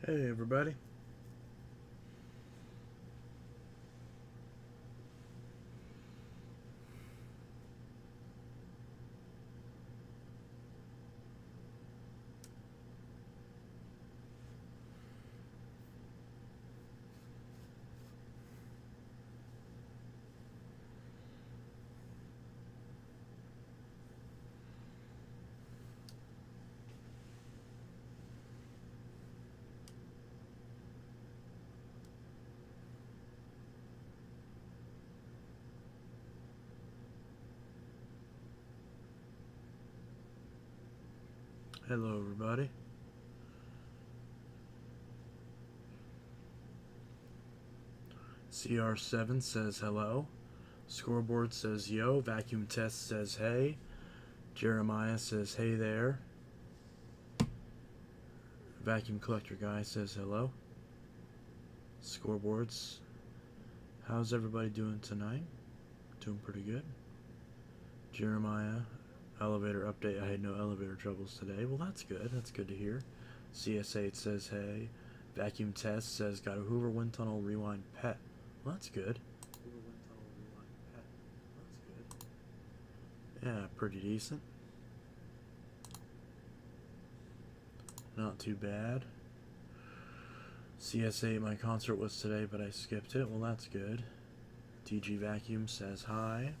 Hey everybody. Hello everybody. CR7 says hello. Scoreboard says yo. Vacuum Test says hey. Jeremiah says hey there. Vacuum Collector Guy says hello. Scoreboards. How's everybody doing tonight? Doing pretty good. Jeremiah. Elevator update. I had no elevator troubles today. Well, that's good. That's good to hear. CS8 says hey. Vacuum Test says got a Hoover Wind Tunnel Rewind Pet. Well, that's good. Hoover Wind Tunnel Rewind Pet. That's good. Yeah, pretty decent. Not too bad. CS8, my concert was today, but I skipped it. Well, that's good. TG Vacuum says hi.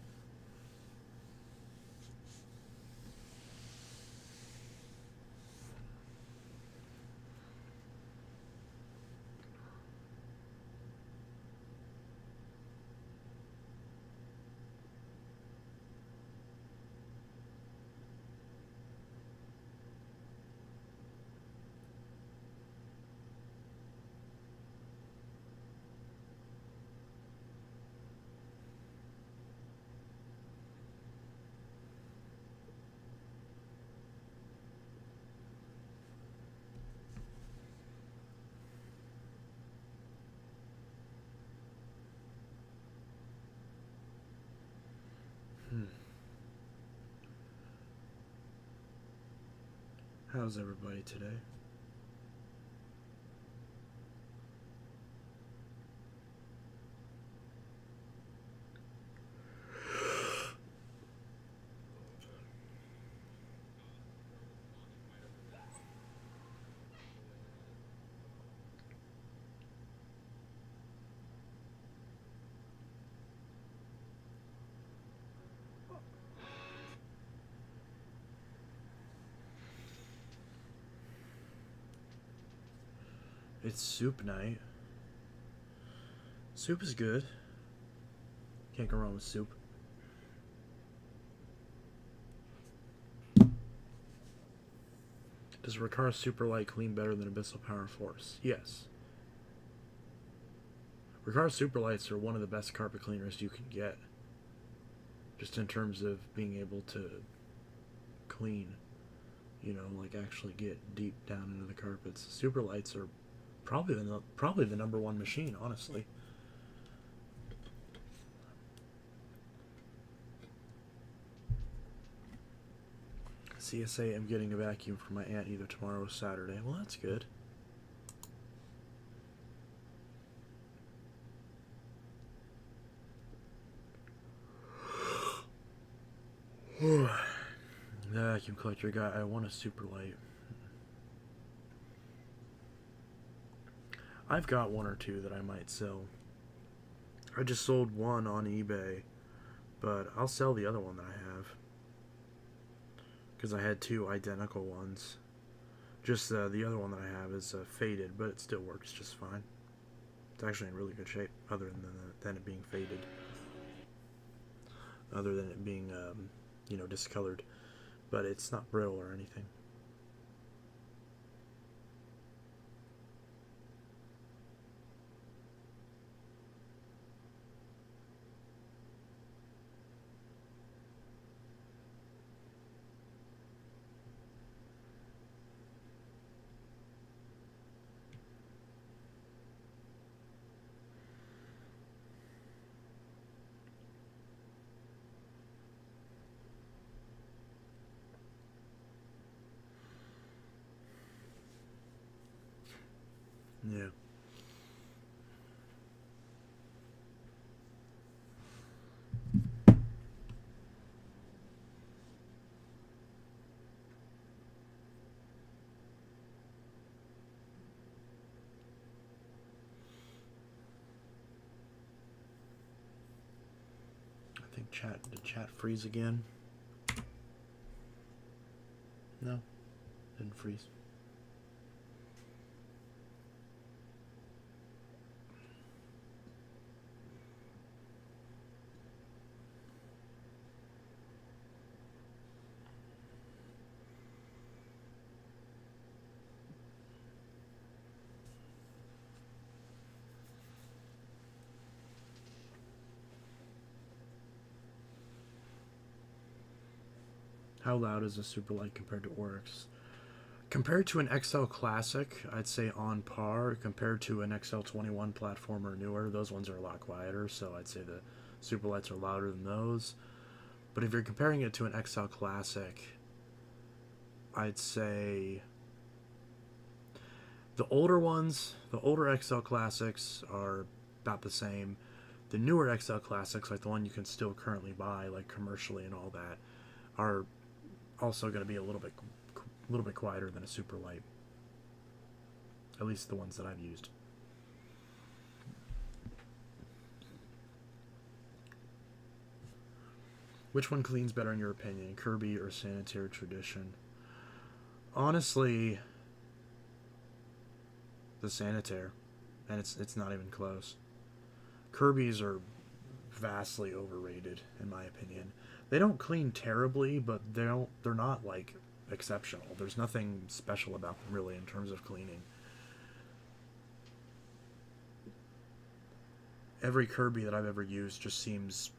How's everybody today? It's soup night. Soup is good. Can't go wrong with soup. Does Ricard Superlight clean better than Abyssal Power Force? Yes. Ricard Superlights are one of the best carpet cleaners you can get. Just in terms of being able to clean. You know, like actually get deep down into the carpets. Superlights are probably the number one machine, honestly. CSA, I'm getting a vacuum for my aunt either tomorrow or Saturday. Well, that's good. The vacuum collector guy, I want a super light. I've got one or two that I might sell. I just sold one on eBay, but I'll sell the other one that I have. Because I had two identical ones. Just the other one that I have is faded, but it still works just fine. It's actually in really good shape, other than it being faded. Other than it being, discolored. But it's not brittle or anything. Yeah. I think did chat freeze again? No, didn't freeze. How loud is a Superlight compared to Oryx? Compared to an XL Classic, I'd say on par. Compared to an XL21 platform or newer, those ones are a lot quieter, so I'd say the Superlights are louder than those. But if you're comparing it to an XL Classic, I'd say the older ones, the older XL Classics are about the same. The newer XL Classics, like the one you can still currently buy, like commercially and all that, are also going to be a little bit quieter than a Superlight. At least the ones that I've used. Which one cleans better in your opinion, Kirby or Sanitaire Tradition? Honestly, the Sanitaire, and it's not even close. Kirby's are vastly overrated in my opinion. They don't clean terribly, but they're not like exceptional. There's nothing special about them really in terms of cleaning. Every Kirby that I've ever used just seems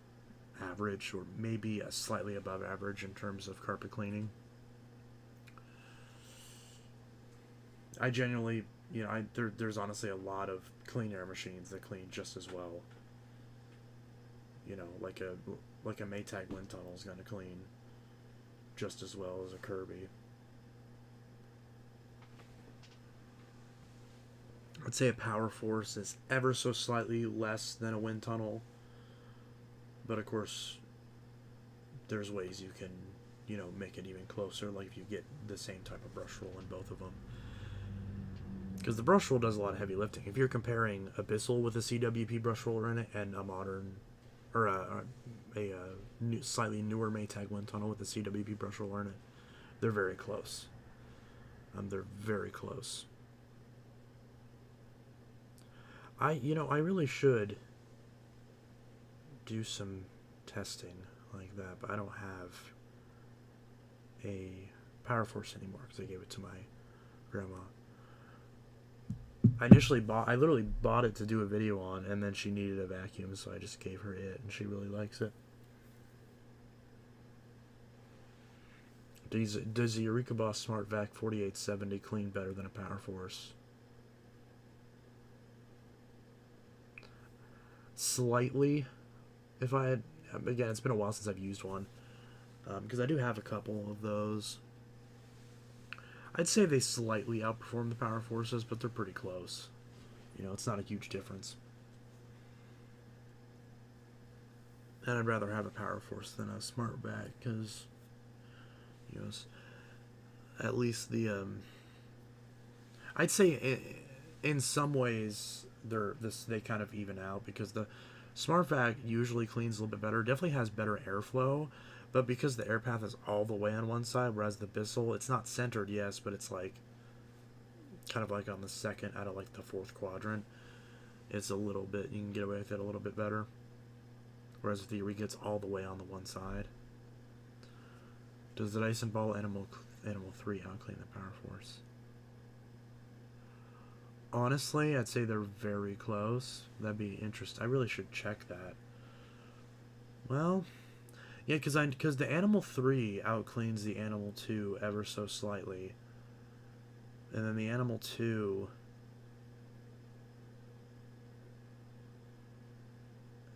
average or maybe a slightly above average in terms of carpet cleaning. I genuinely, there's honestly a lot of clean air machines that clean just as well. Like a Maytag wind tunnel is going to clean just as well as a Kirby. I'd say a Power Force is ever so slightly less than a wind tunnel, but of course, there's ways you can, make it even closer. Like if you get the same type of brush roll in both of them, because the brush roll does a lot of heavy lifting. If you're comparing Abyssal with a CWP brush roller in it and a modern or slightly newer Maytag wind tunnel with the CWP brush roller in it, they're very close. They're very close. I really should do some testing like that, but I don't have a Power Force anymore because I gave it to my grandma. I literally bought it to do a video on, and then she needed a vacuum, so I just gave her it, and she really likes it. Does the Eureka Boss Smart Vac 4870 clean better than a Power Force? Slightly. Again, it's been a while since I've used one, because I do have a couple of those. I'd say they slightly outperform the Power Forces, but they're pretty close. It's not a huge difference. And I'd rather have a Power Force than a Smart Vac, because, at least I'd say in some ways they kind of even out, because the Smart Vac usually cleans a little bit better. Definitely has better airflow, but because the air path is all the way on one side, whereas the Abyssal, it's not centered, yes, but it's like kind of like on the second out of like the fourth quadrant. It's a little bit, you can get away with it a little bit better. Whereas with the Eureka, it's all the way on the one side. Does the Dyson Ball Animal 3 outclean the Power Force? Honestly, I'd say they're very close. That'd be interesting. I really should check that. Well, yeah, because the Animal 3 outcleans the Animal 2 ever so slightly. And then the Animal 2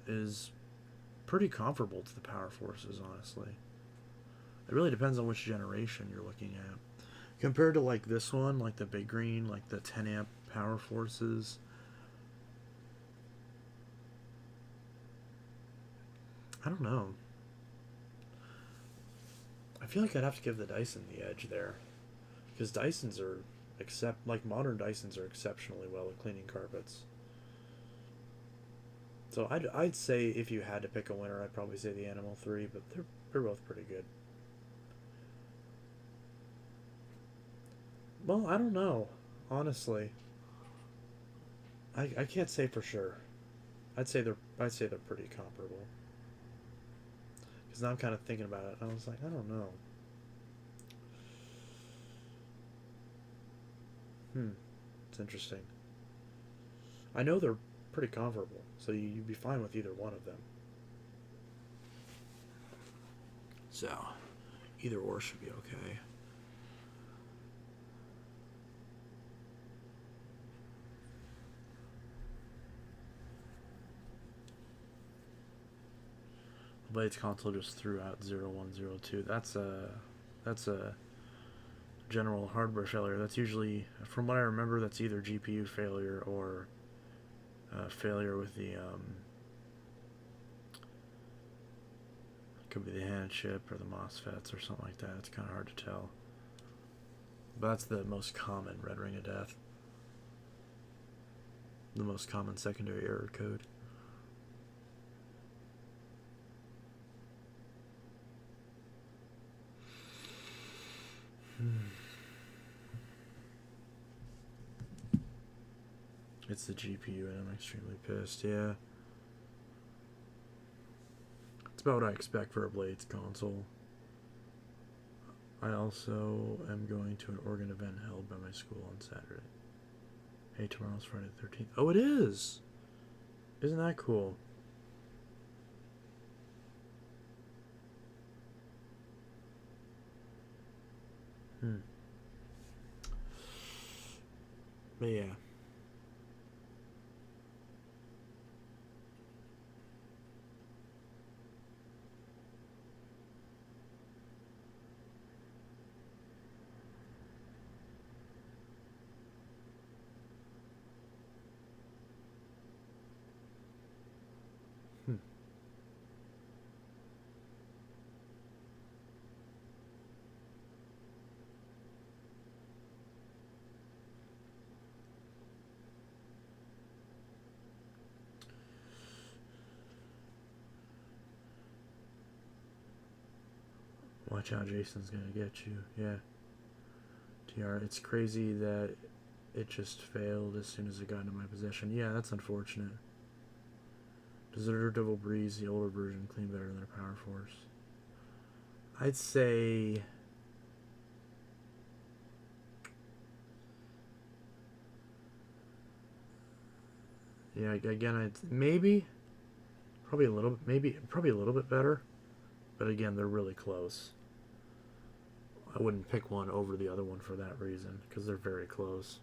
is pretty comparable to the Power Forces, honestly. It really depends on which generation you're looking at. Compared to like this one, like the Big Green, like the 10 amp Power Forces. I don't know. I feel like I'd have to give the Dyson the edge there, because Dysons are modern Dysons are exceptionally well at cleaning carpets. So I'd say if you had to pick a winner, I'd probably say the Animal 3, but they're both pretty good. Well, I don't know, honestly. I can't say for sure. I'd say they're pretty comparable. Because now I'm kind of thinking about it. I was like, I don't know. It's interesting. I know they're pretty comparable, so you'd be fine with either one of them. So, either or should be okay. The Blades console just threw out 0102. That's a general hardware failure. That's usually, from what I remember, that's either GPU failure or failure with the could be the hand chip or the MOSFETs or something like that. It's kind of hard to tell. But that's the most common red ring of death. The most common secondary error code. It's the GPU, and I'm extremely pissed. Yeah. It's about what I expect for a Blades console. I also am going to an organ event held by my school on Saturday. Hey, tomorrow's Friday the 13th. Oh, it is! Isn't that cool? But yeah. Watch out, Jason's gonna get you. Yeah. TR, it's crazy that it just failed as soon as it got into my possession. Yeah, that's unfortunate. Deserter Devil Breeze, the older version, clean better than their Power Force. I'd say... Yeah, again, maybe... Probably a little bit better. But again, they're really close. I wouldn't pick one over the other one for that reason, because they're very close.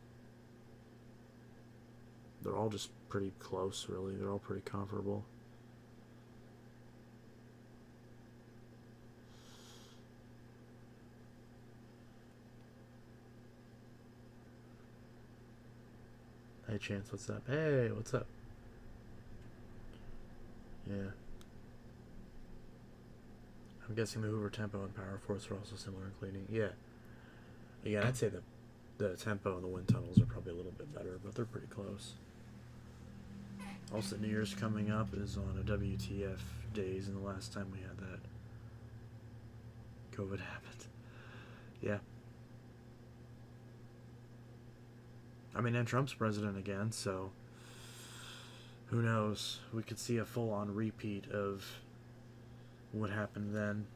They're all just pretty close, really. They're all pretty comparable. Hey, Chance, what's up? Hey, what's up? Yeah. I'm guessing the Hoover Tempo and Power Force are also similar in cleaning. Yeah. Again, I'd say the Tempo and the wind tunnels are probably a little bit better, but they're pretty close. Also, New Year's coming up is on a WTF days, and the last time we had that, COVID happened. Yeah. I mean, and Trump's president again, so who knows? We could see a full-on repeat of what happened then.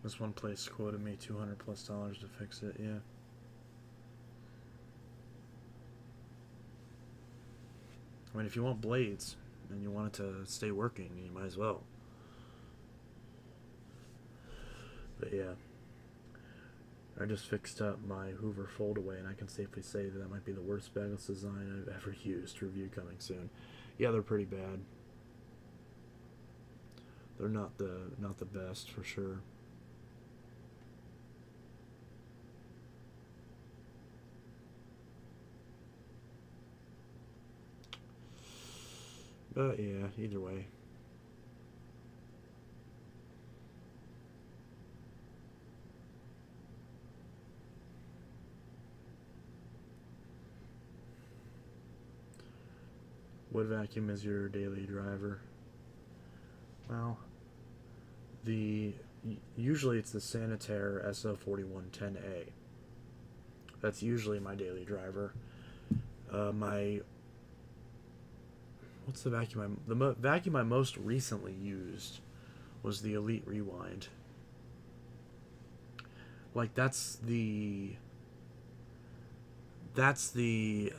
This one place quoted me $200+ to fix it. Yeah. I mean, if you want blades and you want it to stay working, you might as well. But yeah, I just fixed up my Hoover foldaway, and I can safely say that might be the worst bagless design I've ever used. Review coming soon. Yeah, they're pretty bad. They're not the best for sure. But yeah, either way. What vacuum is your daily driver? Well, the usually it's the Sanitaire SO4110A. That's usually my daily driver. My what's the vacuum? Vacuum I most recently used was the Elite Rewind. Like that's the that's the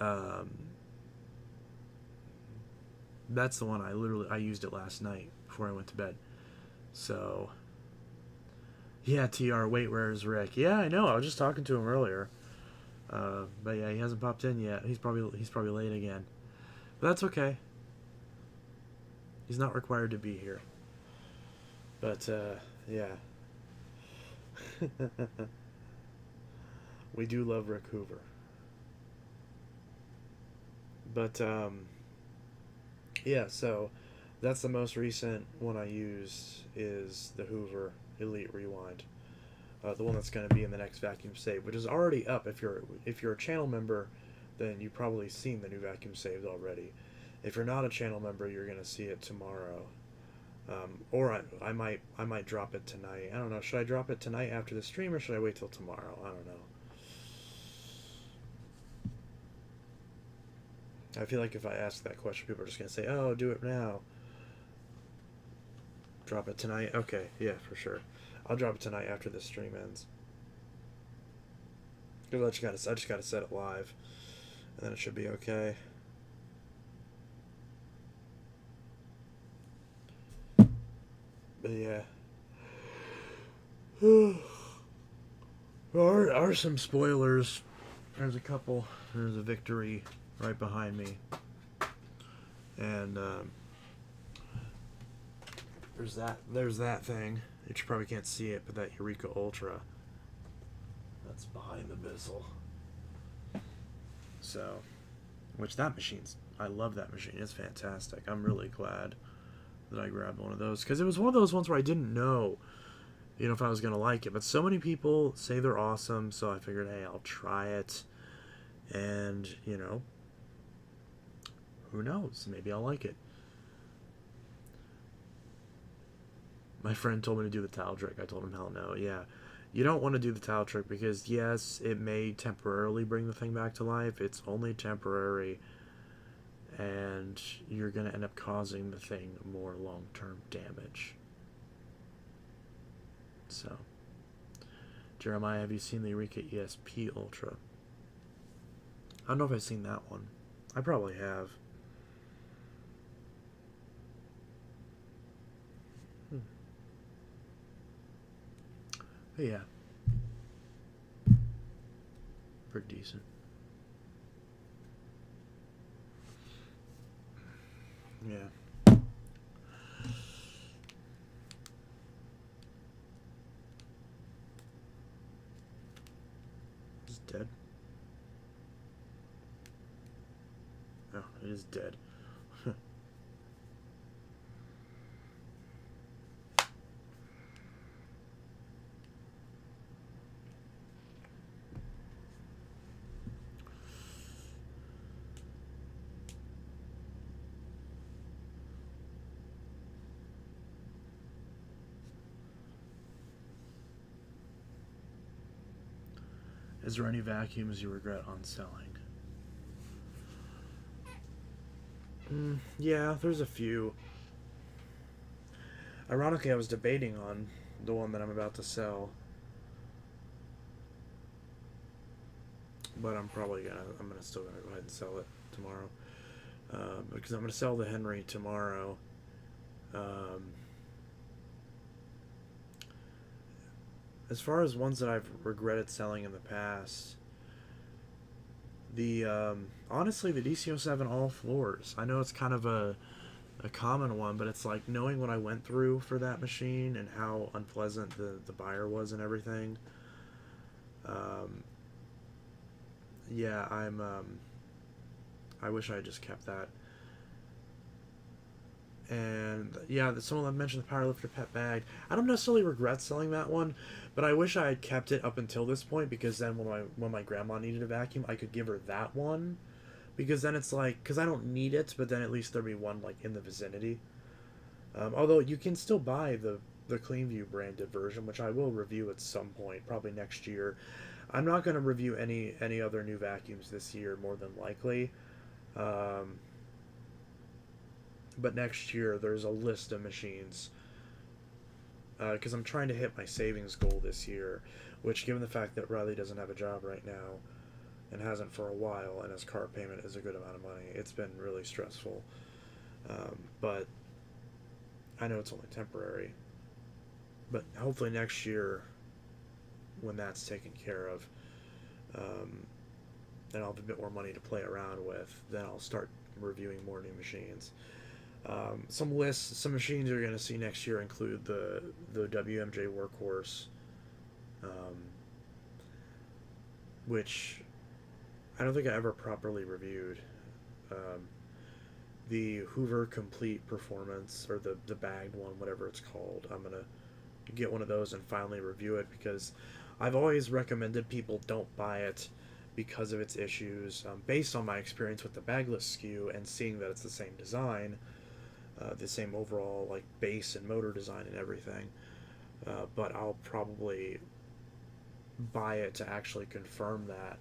one I used it last night before I went to bed. So yeah, TR. Wait, where's Rick? Yeah, I know. I was just talking to him earlier. But yeah, he hasn't popped in yet. He's probably late again. But that's okay. He's not required to be here. But yeah, we do love Rick Hoover. But yeah, so that's the most recent one I used is the Hoover Elite Rewind. The one that's going to be in the next vacuum save, which is already up. If you're a channel member, then you've probably seen the new vacuum saved already. If you're not a channel member, you're going to see it tomorrow. Or I might drop it tonight. I don't know. Should I drop it tonight after the stream or should I wait till tomorrow? I don't know. I feel like if I ask that question, people are just gonna say, "Oh, do it now." Drop it tonight. Okay, yeah, for sure. I'll drop it tonight after the stream ends. Cause I just gotta set it live, and then it should be okay. But yeah. There are some spoilers. There's a couple. There's a victory right behind me, and there's that thing. You probably can't see it, but that Eureka Ultra. That's behind the Bizzle. So, which that machine's. I love that machine. It's fantastic. I'm really glad that I grabbed one of those because it was one of those ones where I didn't know, if I was gonna like it. But so many people say they're awesome, so I figured, hey, I'll try it, and who knows? Maybe I'll like it. My friend told me to do the towel trick. I told him, hell no. Yeah, you don't want to do the towel trick because yes, it may temporarily bring the thing back to life. It's only temporary, and you're gonna end up causing the thing more long-term damage. So, Jeremiah, have you seen the Eureka ESP Ultra? I don't know if I've seen that one. I probably have. Hmm. But yeah, pretty decent. Yeah. It's dead. Oh, it is dead. Is there any vacuums you regret on selling? Yeah, there's a few. Ironically, I was debating on the one that I'm about to sell, but I'm gonna still gonna go ahead and sell it tomorrow, because I'm gonna sell the Henry tomorrow. Um, as far as ones that I've regretted selling in the past, the honestly the DC07 all floors. I know it's kind of a common one, but it's like knowing what I went through for that machine and how unpleasant the buyer was and everything. Um, yeah, I wish I had just kept that. And yeah, someone mentioned the Powerlifter pet bag. I don't necessarily regret selling that one, but I wish I had kept it up until this point, because then when my grandma needed a vacuum, I could give her that one, because then it's like, because I don't need it, but then at least there'd be one like in the vicinity. Although you can still buy the Cleanview branded version, which I will review at some point, probably next year. I'm not going to review any other new vacuums this year, more than likely. Um, but next year there's a list of machines, because I'm trying to hit my savings goal this year, which, given the fact that Riley doesn't have a job right now and hasn't for a while, and his car payment is a good amount of money, it's been really stressful. But I know it's only temporary. But hopefully next year, when that's taken care of, um, and I'll have a bit more money to play around with, then I'll start reviewing more new machines. Some lists, some machines you're going to see next year include the WMJ Workhorse, um, which I don't think I ever properly reviewed. Um, the Hoover Complete Performance, or the bagged one, whatever it's called. I'm going to get one of those and finally review it, because I've always recommended people don't buy it because of its issues, based on my experience with the bagless SKU and seeing that it's the same design, the same overall like base and motor design and everything. But I'll probably buy it to actually confirm that,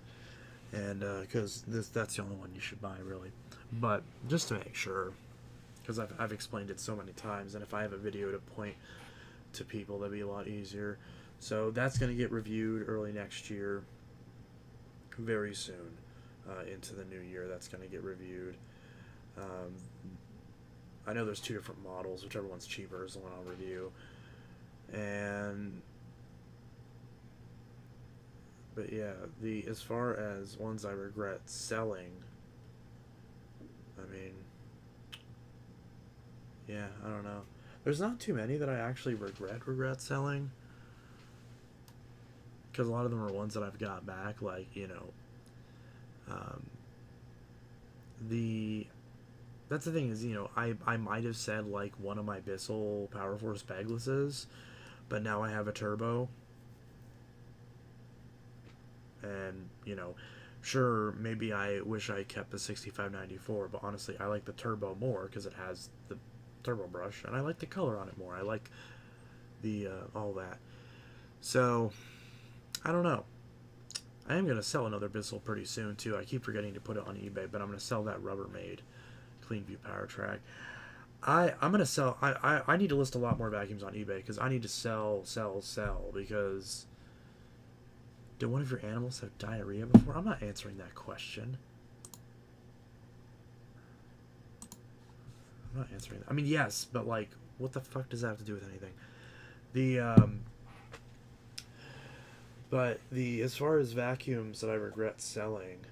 and because that's the only one you should buy, really. But just to make sure, because I've explained it so many times, and if I have a video to point to people, that'd be a lot easier. So that's going to get reviewed early next year, very soon, into the new year. That's going to get reviewed. I know there's two different models. Whichever one's cheaper is the one I'll review. But yeah, as far as ones I regret selling, I mean, yeah, I don't know. There's not too many that I actually regret selling, because a lot of them are ones that I've got back, like, um, that's the thing is, I might have said like one of my Bissell Power Force baglesses, but now I have a turbo, and sure, maybe I wish I kept the 6594, but honestly I like the turbo more because it has the turbo brush, and I like the color on it more. I like the all that. So I don't know. I am gonna sell another Bissell pretty soon too. I keep forgetting to put it on eBay, but I'm gonna sell that Rubbermaid Cleanview Power Track. I'm gonna sell. I need to list a lot more vacuums on eBay, because I need to sell, because did one of your animals have diarrhea before? I'm not answering that question. I'm not answering that. I mean, yes, but like, what the fuck does that have to do with anything? But as far as vacuums that I regret selling,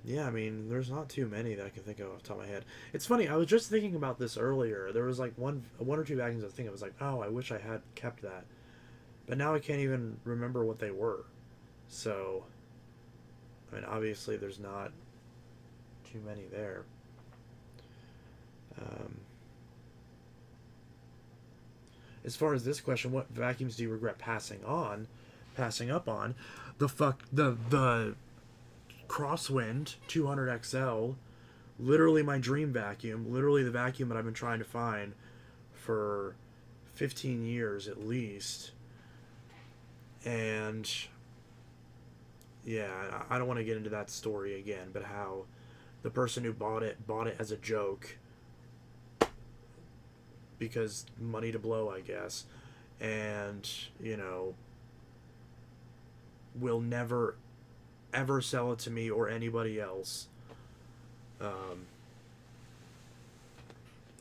yeah, I mean, there's not too many that I can think of off the top of my head. It's funny, I was just thinking about this earlier. There was like one or two vacuums I think I was like, oh, I wish I had kept that. But now I can't even remember what they were. So, I mean, obviously there's not too many there. As far as this question, what vacuums do you regret passing up on? The Crosswind 200 XL, literally my dream vacuum, literally the vacuum that I've been trying to find for 15 years at least. And yeah, I don't want to get into that story again, but how the person who bought it as a joke, because money to blow, I guess, and will never ever sell it to me or anybody else. And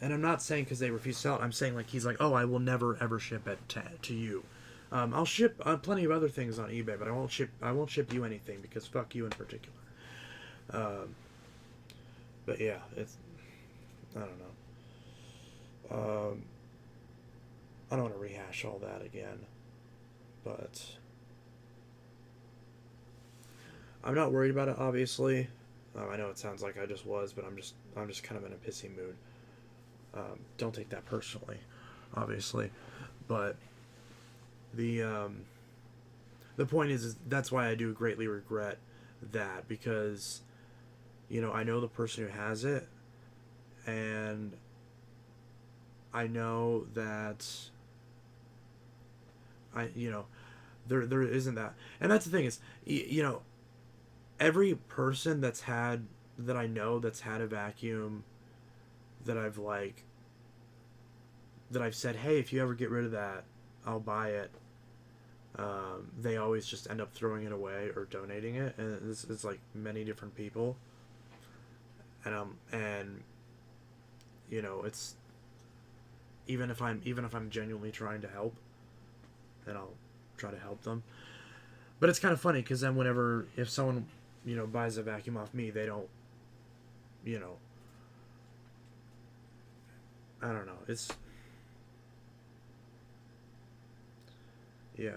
I'm not saying because they refuse to sell it. I'm saying like he's like, oh, I will never ever ship it to you. I'll ship plenty of other things on eBay, but I won't ship you anything, because fuck you in particular. But yeah, it's, I don't know. I don't want to rehash all that again, but I'm not worried about it. Obviously, I know it sounds like I just was, but I'm just kind of in a pissy mood. Don't take that personally, obviously, but the the point is that's why I do greatly regret that, because I know the person who has it, and I know that there isn't that. And that's the thing is, every person that I know that's had a vacuum, that I've said, hey, if you ever get rid of that, I'll buy it. They always just end up throwing it away or donating it, and it's like many different people. And it's even if I'm genuinely trying to help, then I'll try to help them. But it's kind of funny because then if someone buys a vacuum off me, they don't, I don't know. It's yeah.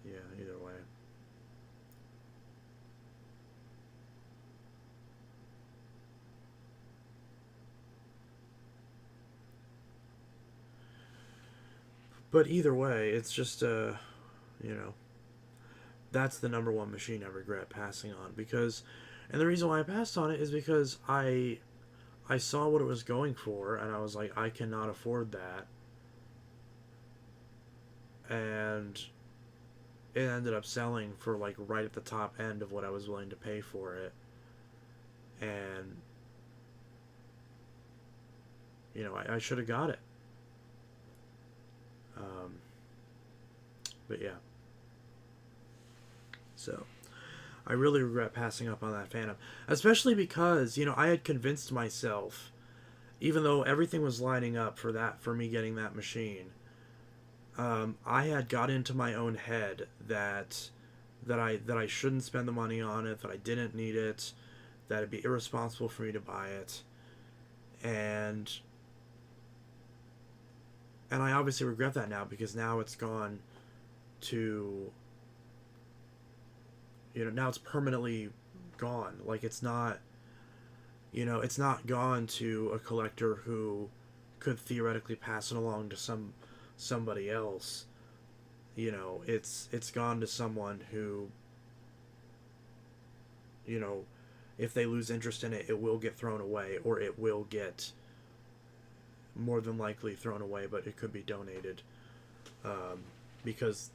Yeah, either way. But either way, it's just you know, that's the number one machine I regret passing on, because and the reason why I passed on it is because I saw what it was going for, and I was like, I cannot afford that. And it ended up selling for like right at the top end of what I was willing to pay for it. And I should have got it. Um, but yeah, so I really regret passing up on that Phantom, especially because I had convinced myself, even though everything was lining up for me getting that machine. I had got into my own head that I shouldn't spend the money on it, that I didn't need it, that it'd be irresponsible for me to buy it, and I obviously regret that now, because now it's gone to now it's permanently gone. Like, it's not gone to a collector who could theoretically pass it along to somebody else. It's gone to someone who, you know if they lose interest in it, it will get thrown away, or it will get more than likely thrown away, but it could be donated, because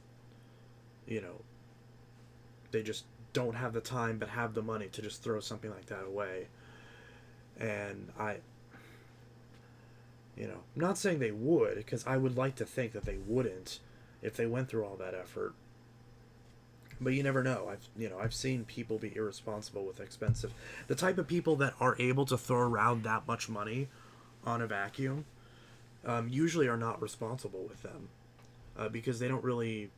you know they just don't have the time but have the money to just throw something like that away. And I'm not saying they would, because I would like to think that they wouldn't if they went through all that effort. But you never know. I've seen people be irresponsible with expensive. The type of people that are able to throw around that much money on a vacuum, usually are not responsible with them, because they don't really.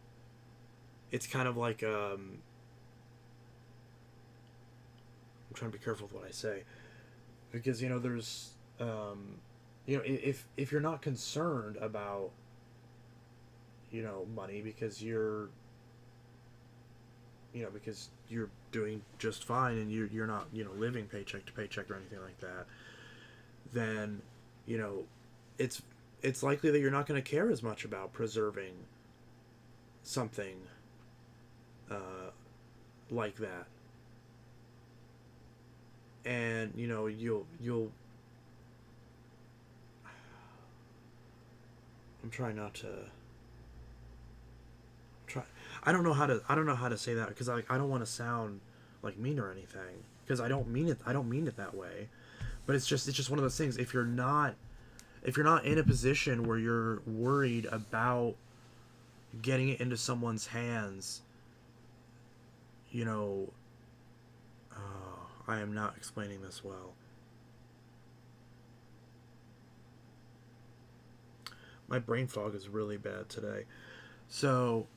It's kind of like, I'm trying to be careful with what I say, because there's, if you're not concerned about money, because you're doing just fine, and you're not living paycheck to paycheck or anything like that, then you know it's likely that you're not going to care as much about preserving something like that. And you'll I'm trying not to try I don't know how to say that, because I don't want to sound like mean or anything, because I don't mean it that way. But it's just one of those things. If you're not in a position where you're worried about getting it into someone's hands, you know I am not explaining this well. My brain fog is really bad today. So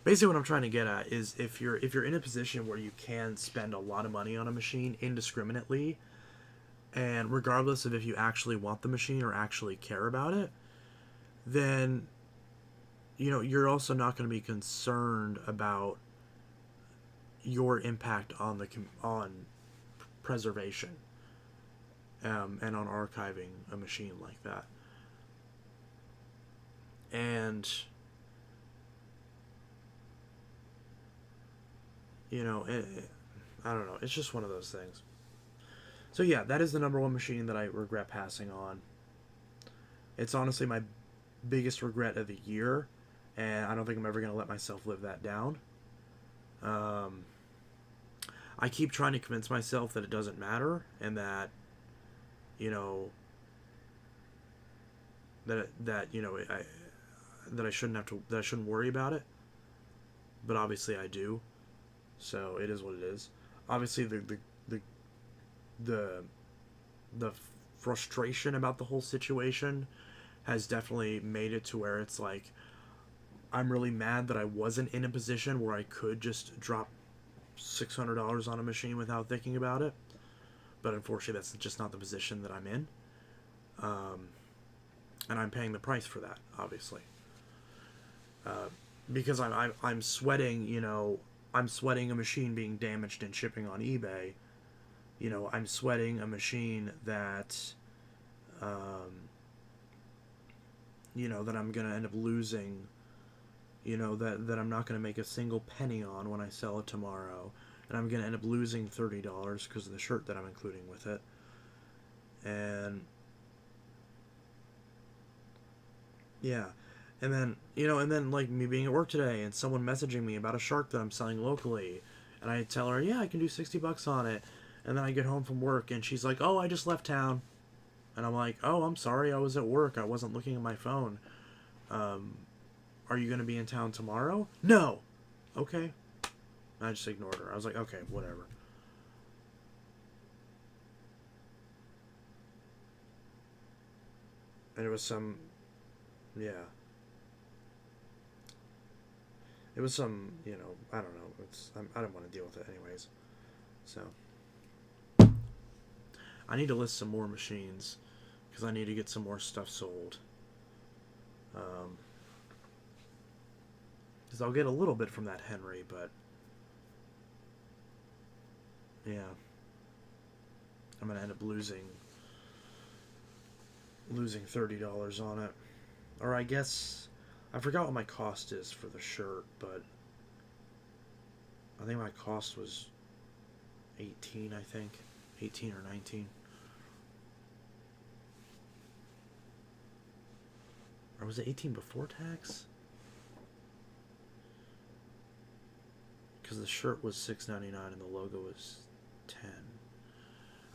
basically what I'm trying to get at is, if you're in a position where you can spend a lot of money on a machine indiscriminately, and regardless of if you actually want the machine or actually care about it, then you're also not going to be concerned about your impact on on preservation, and on archiving a machine like that. And I don't know. It's just one of those things. So yeah, that is the number one machine that I regret passing on. It's honestly my biggest regret of the year, and I don't think I'm ever going to let myself live that down. I keep trying to convince myself that it doesn't matter, and that you know that I shouldn't worry about it. But obviously I do. So it is what it is. Obviously the the frustration about the whole situation has definitely made it to where it's like I'm really mad that I wasn't in a position where I could just drop $600 on a machine without thinking about it. But unfortunately, that's just not the position that I'm in, and I'm paying the price for that, obviously, because I'm sweating. I'm sweating a machine being damaged and shipping on eBay. I'm sweating a machine that, that I'm gonna end up losing. That I'm not gonna make a single penny on when I sell it tomorrow, and I'm gonna end up losing $30 because of the shirt that I'm including with it. And yeah, and then like me being at work today and someone messaging me about a shark that I'm selling locally, and I tell her, yeah, I can do $60 on it, and then I get home from work and she's like, oh, I just left town, and I'm like, oh, I'm sorry, I was at work, I wasn't looking at my phone. Are you gonna be in town tomorrow? No. Okay. I just ignored her. I was like, okay, whatever. And it was some, yeah. It was some, I don't know. I don't want to deal with it anyways. So, I need to list some more machines because I need to get some more stuff sold. Because I'll get a little bit from that Henry, but yeah, I'm gonna end up losing $30 on it. Or I guess I forgot what my cost is for the shirt, but I think my cost was 18, I think. 18 or 19. Or was it 18 before tax? Because the shirt was $6.99 and the logo was 10.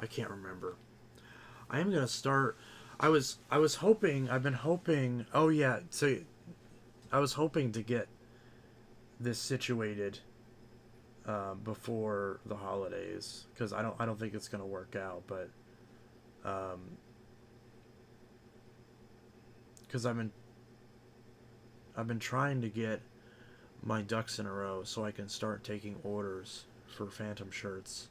I can't remember. I am gonna start. I was hoping. I've been hoping. Oh yeah. So I was hoping to get this situated before the holidays, because I don't think it's gonna work out. But because I've been trying to get my ducks in a row so I can start taking orders for Phantom shirts.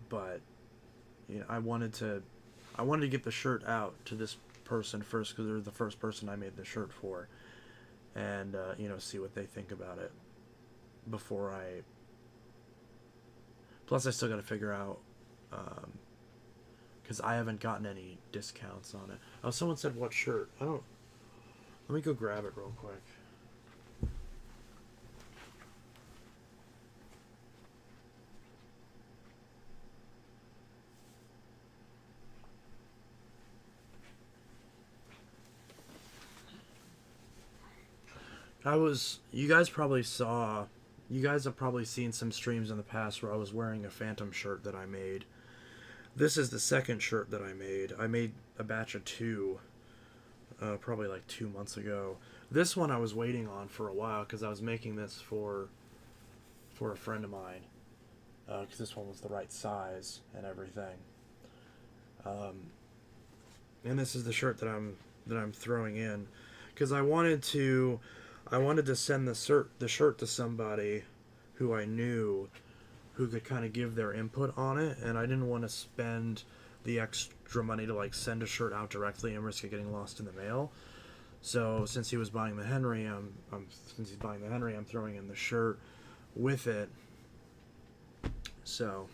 But I wanted to get the shirt out to this person first because they're the first person I made the shirt for, and see what they think about it before I. Plus, I still got to figure out because I haven't gotten any discounts on it. Oh, someone said what shirt? I don't. Let me go grab it real quick. You guys probably saw, you guys have probably seen some streams in the past where I was wearing a Phantom shirt that I made. This is the second shirt that I made. I made a batch of two, probably like 2 months ago. This one I was waiting on for a while because I was making this for a friend of mine, because this one was the right size and everything. And this is the shirt that I'm throwing in because I wanted to send the shirt to somebody who I knew who could kind of give their input on it, and I didn't want to spend the extra money to like send a shirt out directly and risk it getting lost in the mail. So since he was buying the Henry, since he's buying the Henry, I'm throwing in the shirt with it. So,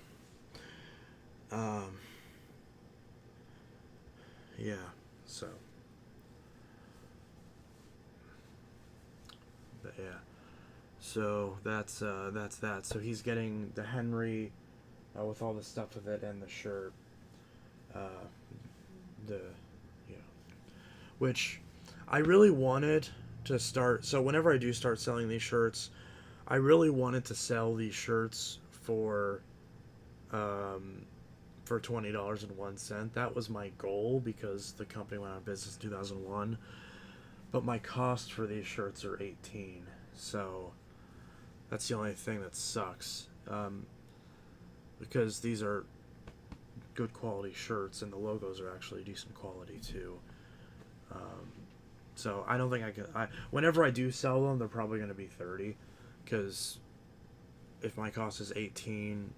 yeah. So, but yeah. So that's that. So he's getting the Henry with all the stuff with it and the shirt. Uh, the you know, which I really wanted to start. So whenever I do start selling these shirts, I really wanted to sell these shirts um, for $20.01. That was my goal because the company went out of business in 2001. But my cost for these shirts are 18, so that's the only thing that sucks. Because these are good quality shirts and the logos are actually decent quality too. So I don't think I can. Whenever I do sell them, they're probably going to be 30, because if my cost is 18,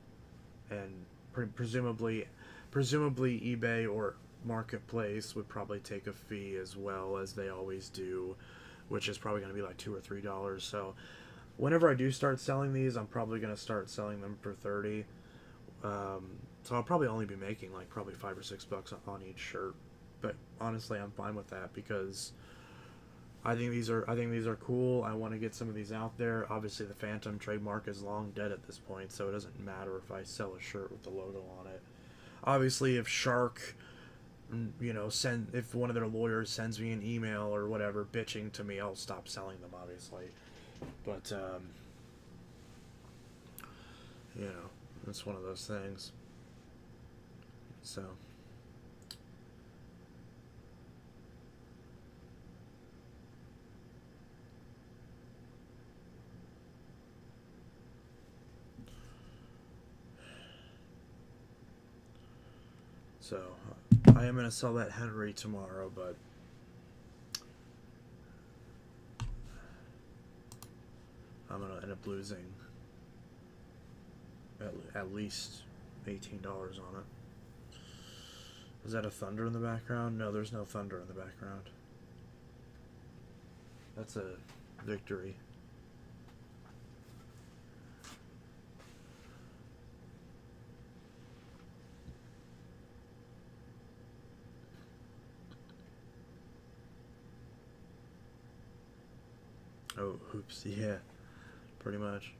and presumably eBay or Marketplace would probably take a fee as well, as they always do, which is probably going to be like $2 or $3. So whenever I do start selling these, I'm probably going to start selling them for 30. So I'll probably only be making like probably $5 or $6 on each shirt, but honestly, I'm fine with that because I think these are cool. I want to get some of these out there. Obviously, the Phantom trademark is long dead at this point, so it doesn't matter if I sell a shirt with the logo on it. Obviously, if Shark, if one of their lawyers sends me an email or whatever bitching to me, I'll stop selling them, obviously. But it's one of those things. So. So, I am going to sell that Henry tomorrow, but I'm going to end up losing at least $18 on it. Is that a thunder in the background? No, there's no thunder in the background. That's a victory. Oh, oops, yeah, pretty much.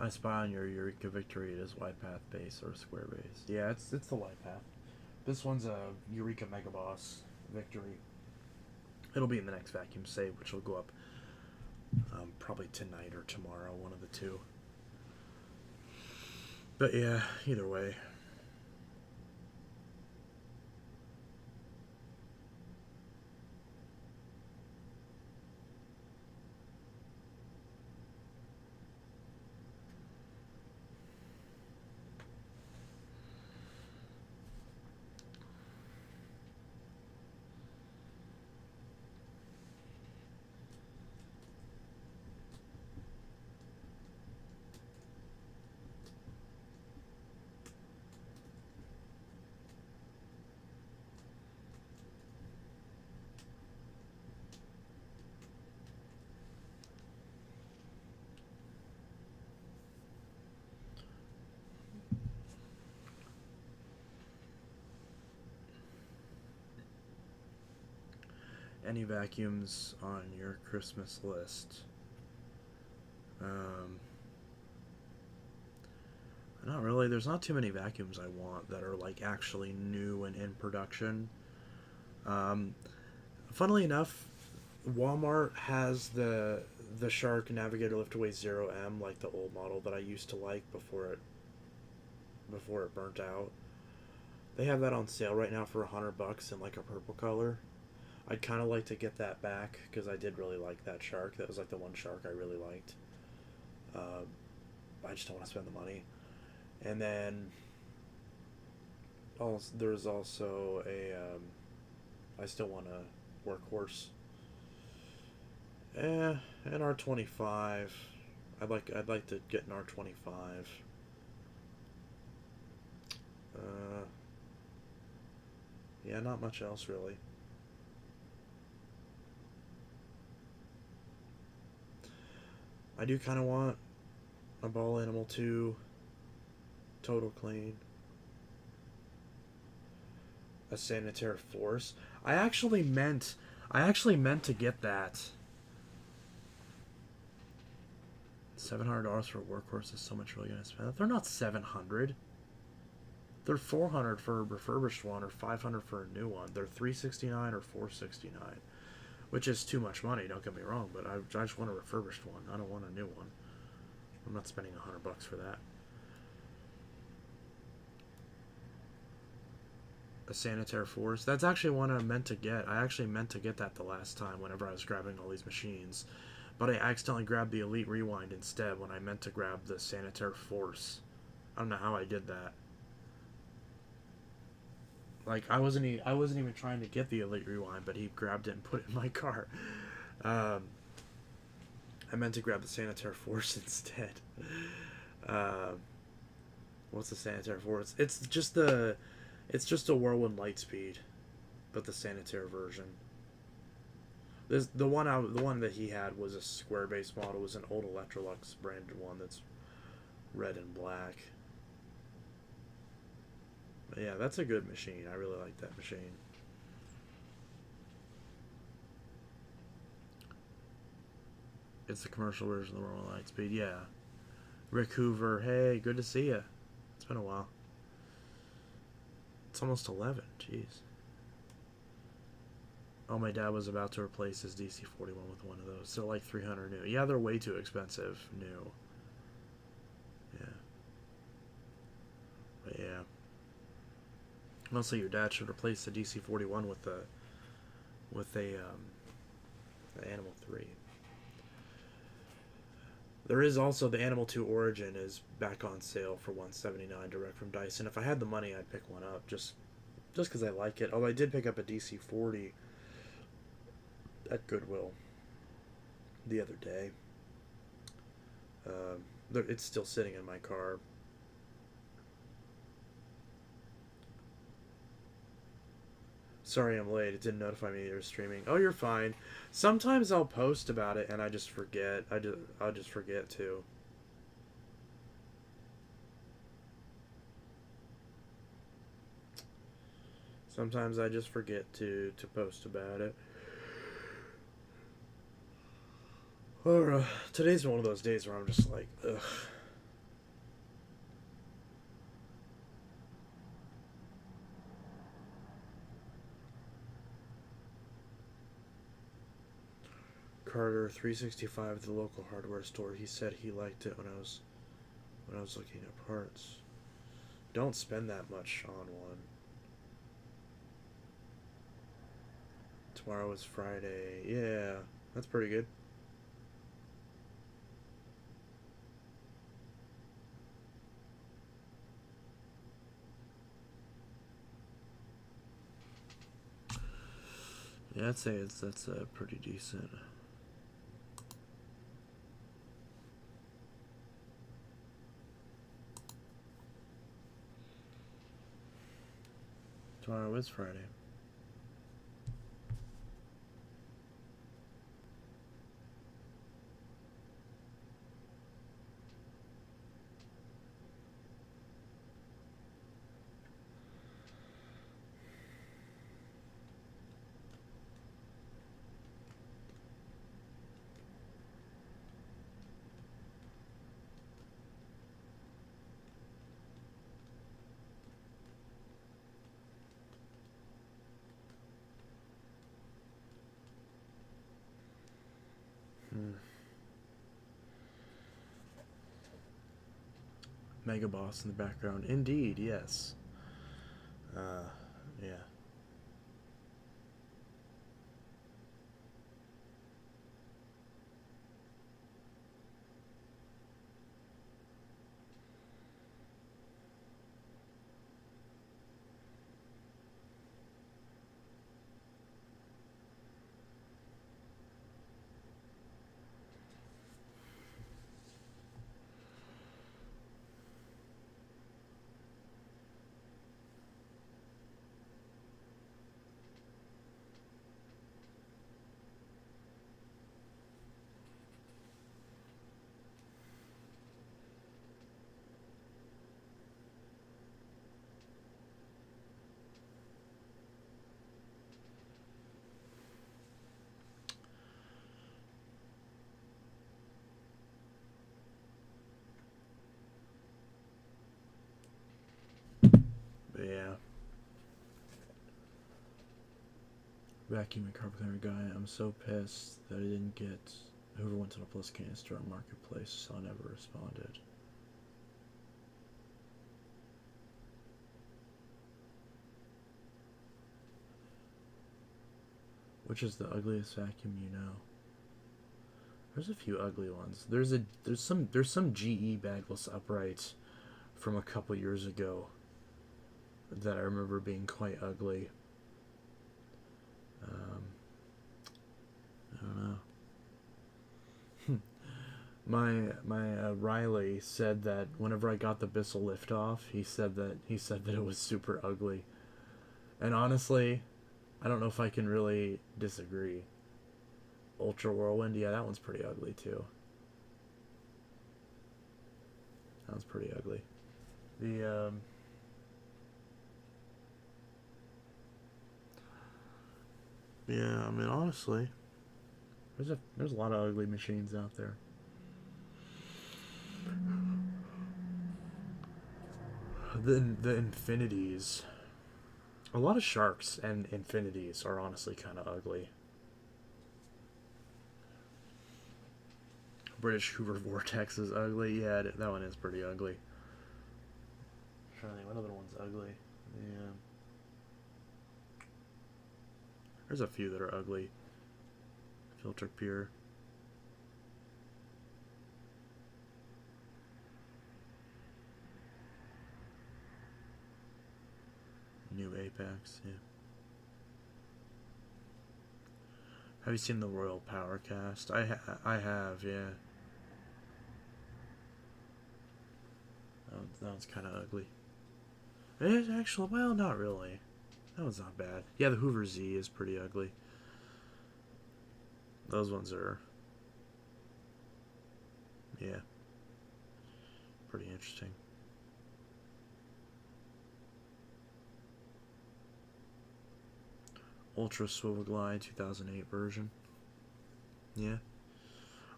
I spy on your Eureka Victory. It is White Path base or Square base. Yeah, it's the White Path. This one's a Eureka Mega Boss Victory. It'll be in the next vacuum save, which will go up probably tonight or tomorrow, one of the two. But yeah, either way. any vacuums on your Christmas list? Not really. There's not too many vacuums I want that are like actually new and in production. Um, Funnily enough, Walmart has the Shark Navigator Liftaway Zero M, like the old model that I used to like before it burnt out. They have that on sale right now for $100 in like a purple color. I'd kind of like to get that back because I did really like that shark. That was like the one shark I really liked. Uh, I just don't want to spend the money. And then also, there's also a I still want a workhorse. An R25. I'd like to get an R25. Uh, yeah, not much else really. I do kind of want a Ball Animal 2 Total Clean, a Sanitaire Force. I actually meant to get that. $700 for a workhorse is so much really gonna spend. They're not 700. They're 400 for a refurbished one or 500 for a new one. They're 369 or 469, which is too much money. Don't get me wrong, but I just want a refurbished one. I don't want a new one. I'm not spending $100 for that. A Sanitaire Force. That's actually one I meant to get. I actually meant to get that the last time whenever I was grabbing all these machines. But I accidentally grabbed the Elite Rewind instead when I meant to grab the Sanitaire Force. I don't know how I did that. Like I wasn't even trying to get the Elite Rewind, but he grabbed it and put it in my car. Um, I meant to grab the Sanitaire Force instead. Um, what's the Sanitaire Force? It's just a Whirlwind Lightspeed, but the Sanitaire version. The one that he had was a square base model. It was an old Electrolux branded one that's red and black. But yeah, that's a good machine. I really like that machine. It's the commercial version of the Whirlwind Lightspeed. Yeah. Rick Hoover, hey, good to see you. It's been a while. It's almost 11. Jeez. Oh, my dad was about to replace his DC-41 with one of those. They're like 300 new. Yeah, they're way too expensive new. Yeah. But yeah. Mostly your dad should replace the DC-41 with the Animal 3. There is also the Animal 2 Origin is back on sale for $179 direct from Dyson. If I had the money, I'd pick one up just because I like it. Although I did pick up a DC-40 at Goodwill the other day. It's still sitting in my car. Sorry I'm late. It didn't notify me you were streaming. Oh, you're fine. Sometimes I'll post about it and I just forget. I'll just forget too. Sometimes I just forget to post about it. Or today's one of those days where I'm just like, ugh. Carter 365 at the local hardware store. He said he liked it when I was looking at parts. Don't spend that much on one. Tomorrow is Friday. Yeah, that's pretty good. Yeah, I'd say that's pretty decent. Tomorrow is Friday. Mega Boss in the background. Indeed, yes. Yeah. But yeah. Vacuum and carpet cleaner guy. I'm so pissed that I didn't get whoever went to the plus canister on Marketplace, so I never responded. Which is the ugliest vacuum you know? There's a few ugly ones. There's some GE bagless upright from a couple years ago that I remember being quite ugly. I don't know. My Riley said that whenever I got the Bissell lift off, he said that it was super ugly. And honestly, I don't know if I can really disagree. Ultra Whirlwind, yeah, that one's pretty ugly too. That one's pretty ugly. The yeah, I mean honestly, there's a lot of ugly machines out there. The Infinities, a lot of Sharks and Infinities are honestly kind of ugly. British Hoover Vortex is ugly. Yeah, that one is pretty ugly. I'm trying to think what other one's ugly. Yeah. There's a few that are ugly. Filter Pure. New Apex, yeah. Have you seen the Royal Powercast? I have, yeah. That one's kind of ugly. It is actually, well, not really. That one's not bad. Yeah, the Hoover Z is pretty ugly. Those ones are, yeah, pretty interesting. Ultra Swivel Glide 2008 version. Yeah.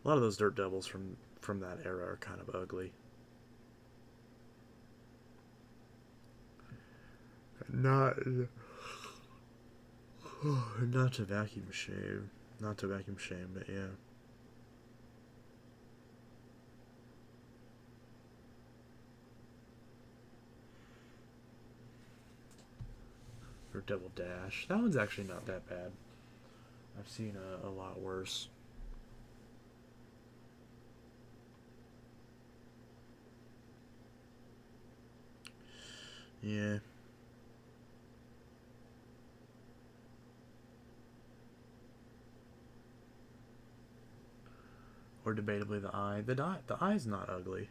A lot of those dirt devils from that era are kind of ugly. Not not to vacuum shame. Not to vacuum shame, but yeah. Or Double Dash. That one's actually not that bad. I've seen a lot worse. Yeah. Or debatably the eye. The eye's not ugly.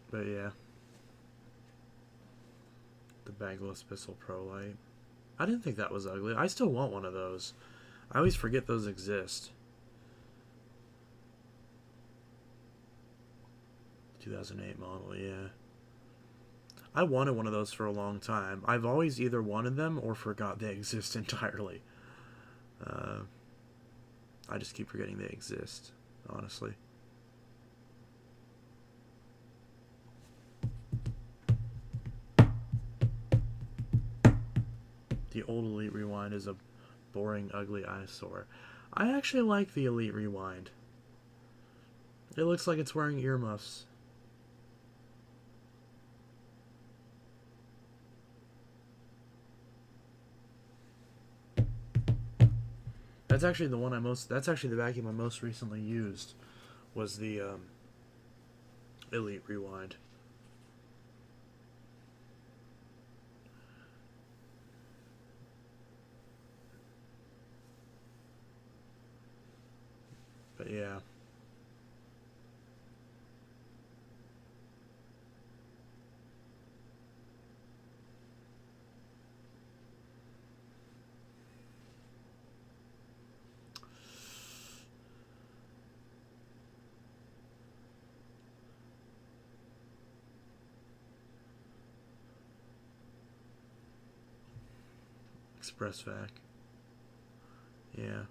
But yeah. The Bagless Bissell Pro Light. I didn't think that was ugly. I still want one of those. I always forget those exist. 2008 model, yeah. I wanted one of those for a long time. I've always either wanted them or forgot they exist entirely. I just keep forgetting they exist, honestly. The old Elite Rewind is a boring, ugly eyesore. I actually like the Elite Rewind. It looks like it's wearing earmuffs. That's actually the one I most. That's actually the vacuum I most recently used. Was the Elite Rewind. But yeah. Express vac. Yeah.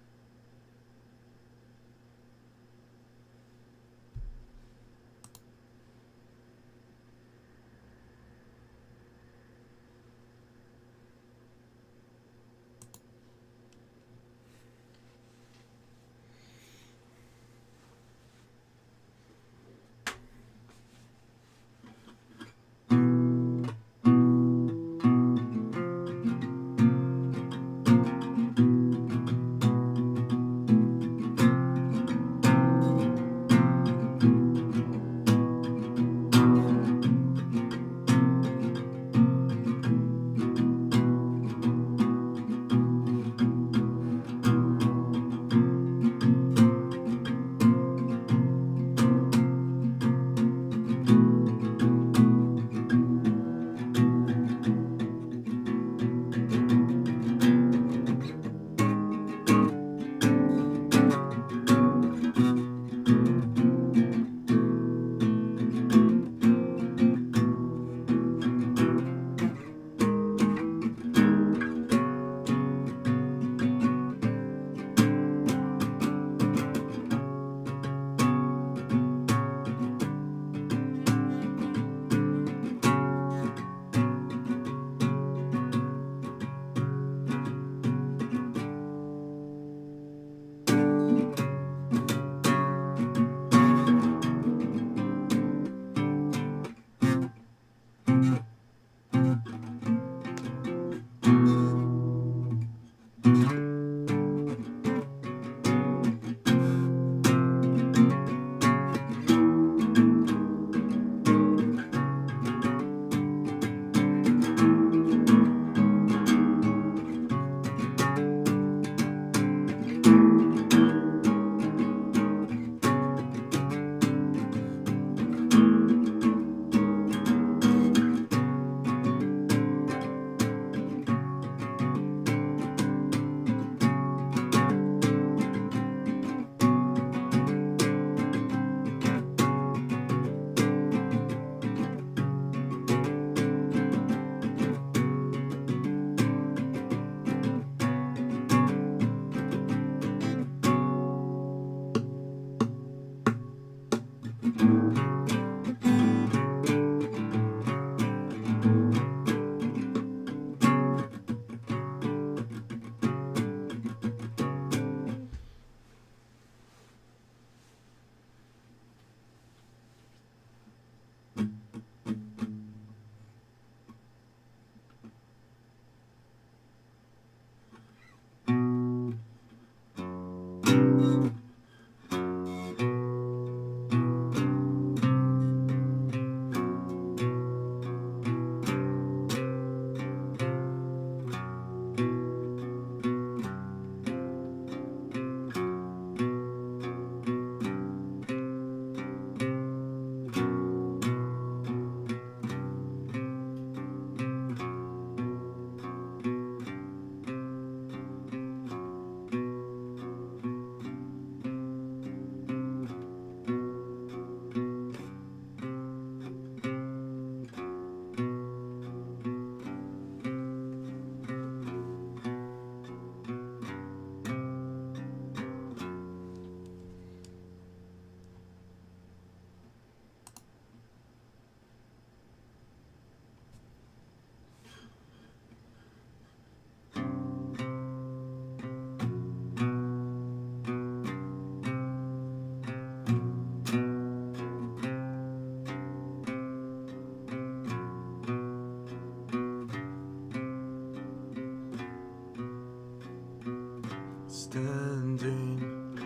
standing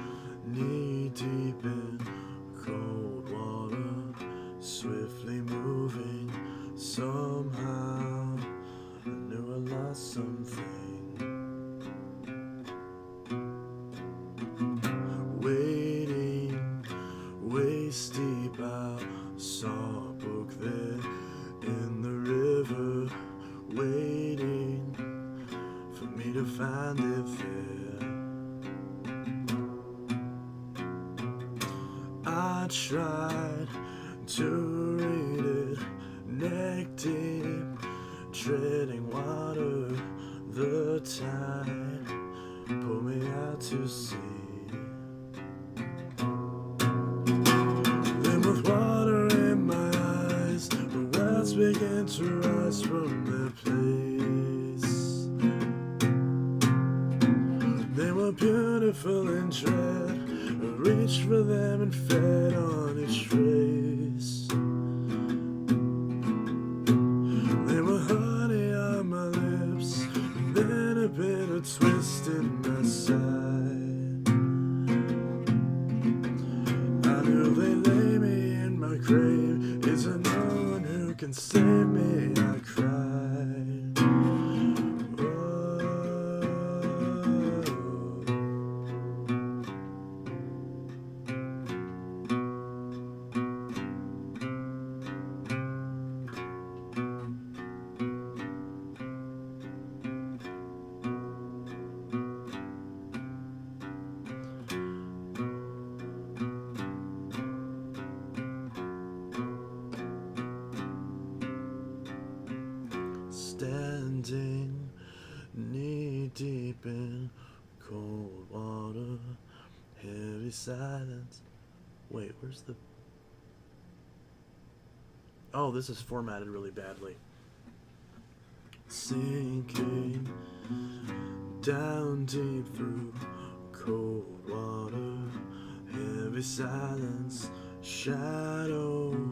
knee deep in cold water, swiftly moving. Somehow I knew I lost something. Waiting, waist deep, I saw a book there in the river, waiting for me to find it there. I tried to read it, neck deep, treading water. The tide pulled me out to sea. Then with water in my eyes, the words began to rise from their place. They were beautiful and dread. I reached for them and fed on each trace. They were honey on my lips, and then a bitter twist in my side. I knew they lay me in my grave. Is there no one who can save me? I cried. Standing knee deep in cold water, heavy silence. Wait, where's the... Oh, this is formatted really badly. Sinking down deep through cold water, heavy silence, shadows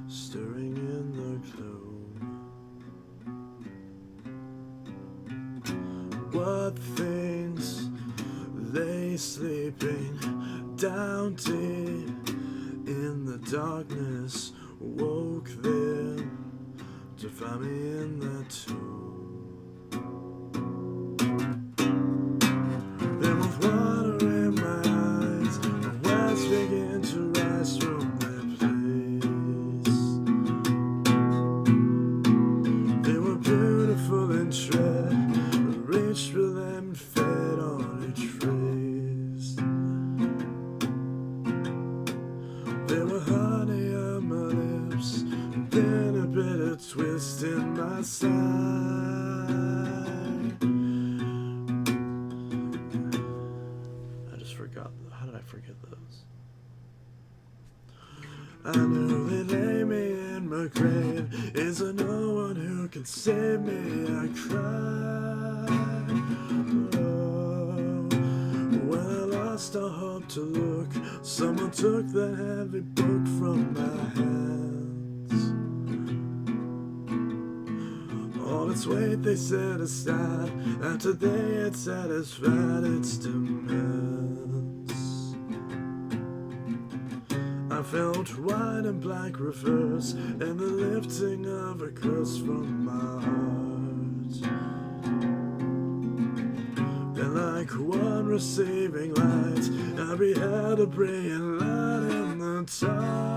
stirring in the gloom. What things lay sleeping down deep in the darkness, woke them to find me in that tomb. Then with water in my eyes, the words begin to rise from their place. They were beautiful and tread, reached for them and fed on each phrase. There were honey on my lips, and then a bitter twist in my side. I just forgot. How did I forget those? I knew they'd lay me in my grave. Is there no one who can save me? I cried. Oh, when I lost all hope to look, someone took that heavy book from my hands. All its weight they set aside after they had satisfied its demands. I felt white and black reverse, and the lifting of a curse from my heart. Then like one receiving light, I beheld a brilliant light in the dark.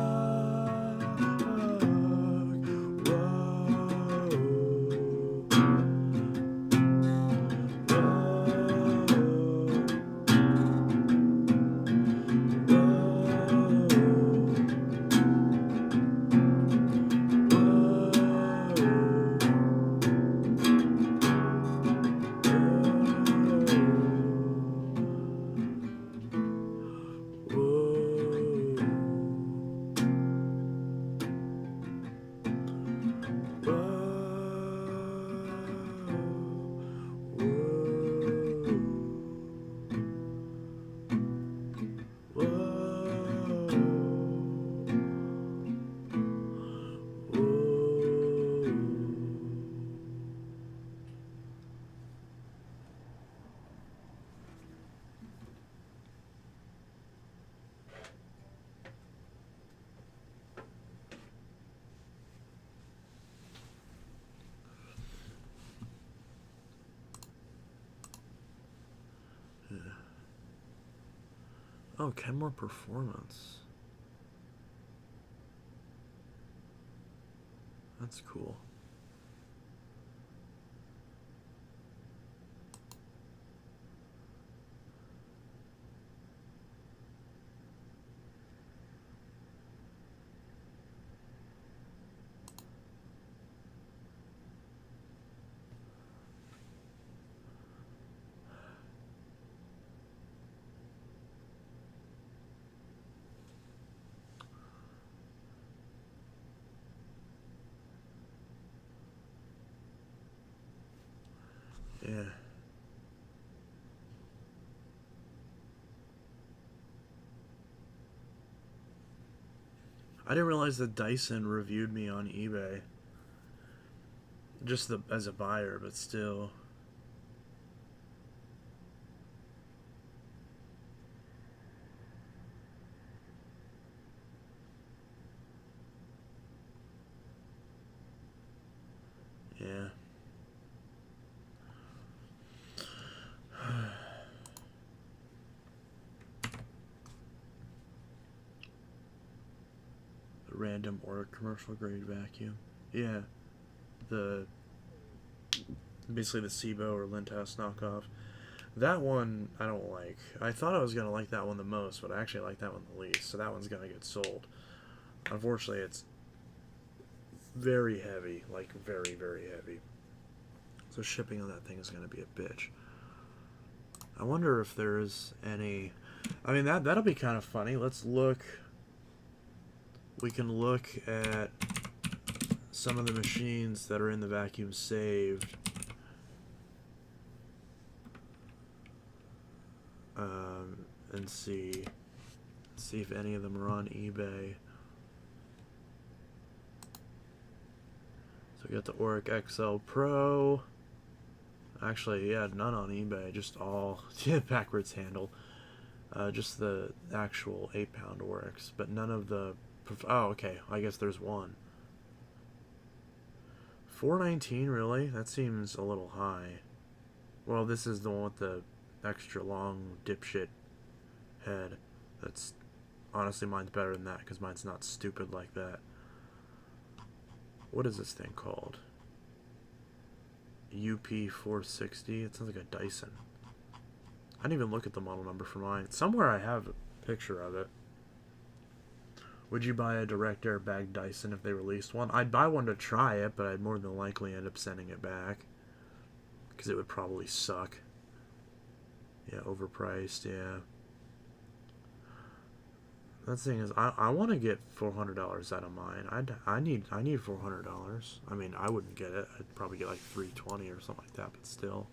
Oh, Kenmore Performance. That's cool. Yeah. I didn't realize that Dyson reviewed me on eBay. Just as a buyer, but still. Yeah. The random or commercial grade vacuum. Yeah. The basically the Sebo or Lintas knockoff. That one I don't like. I thought I was gonna like that one the most, but I actually like that one the least. So that one's gonna get sold. Unfortunately, it's very heavy, like very, very heavy. So shipping on that thing is gonna be a bitch. I wonder if there's any. I mean that'll be kind of funny. Let's look. We can look at some of the machines that are in the vacuum saved. And see if any of them are on eBay. So we got the Auric XL Pro. Actually, yeah, none on eBay, just all backwards handle. Just the actual 8-pound Oryx, but none of the. Oh, okay. I guess there's one. $419, really? That seems a little high. Well, this is the one with the extra long dipshit head. That's honestly, mine's better than that because mine's not stupid like that. What is this thing called? UP460. It sounds like a Dyson. I didn't even look at the model number for mine. Somewhere I have a picture of it. Would you buy a direct air bag Dyson if they released one? I'd buy one to try it, but I'd more than likely end up sending it back because it would probably suck. Yeah, overpriced. Yeah. That thing is, I want to get $400 out of mine. I need $400. I mean, I wouldn't get it. I'd probably get like $320 or something like that, but still.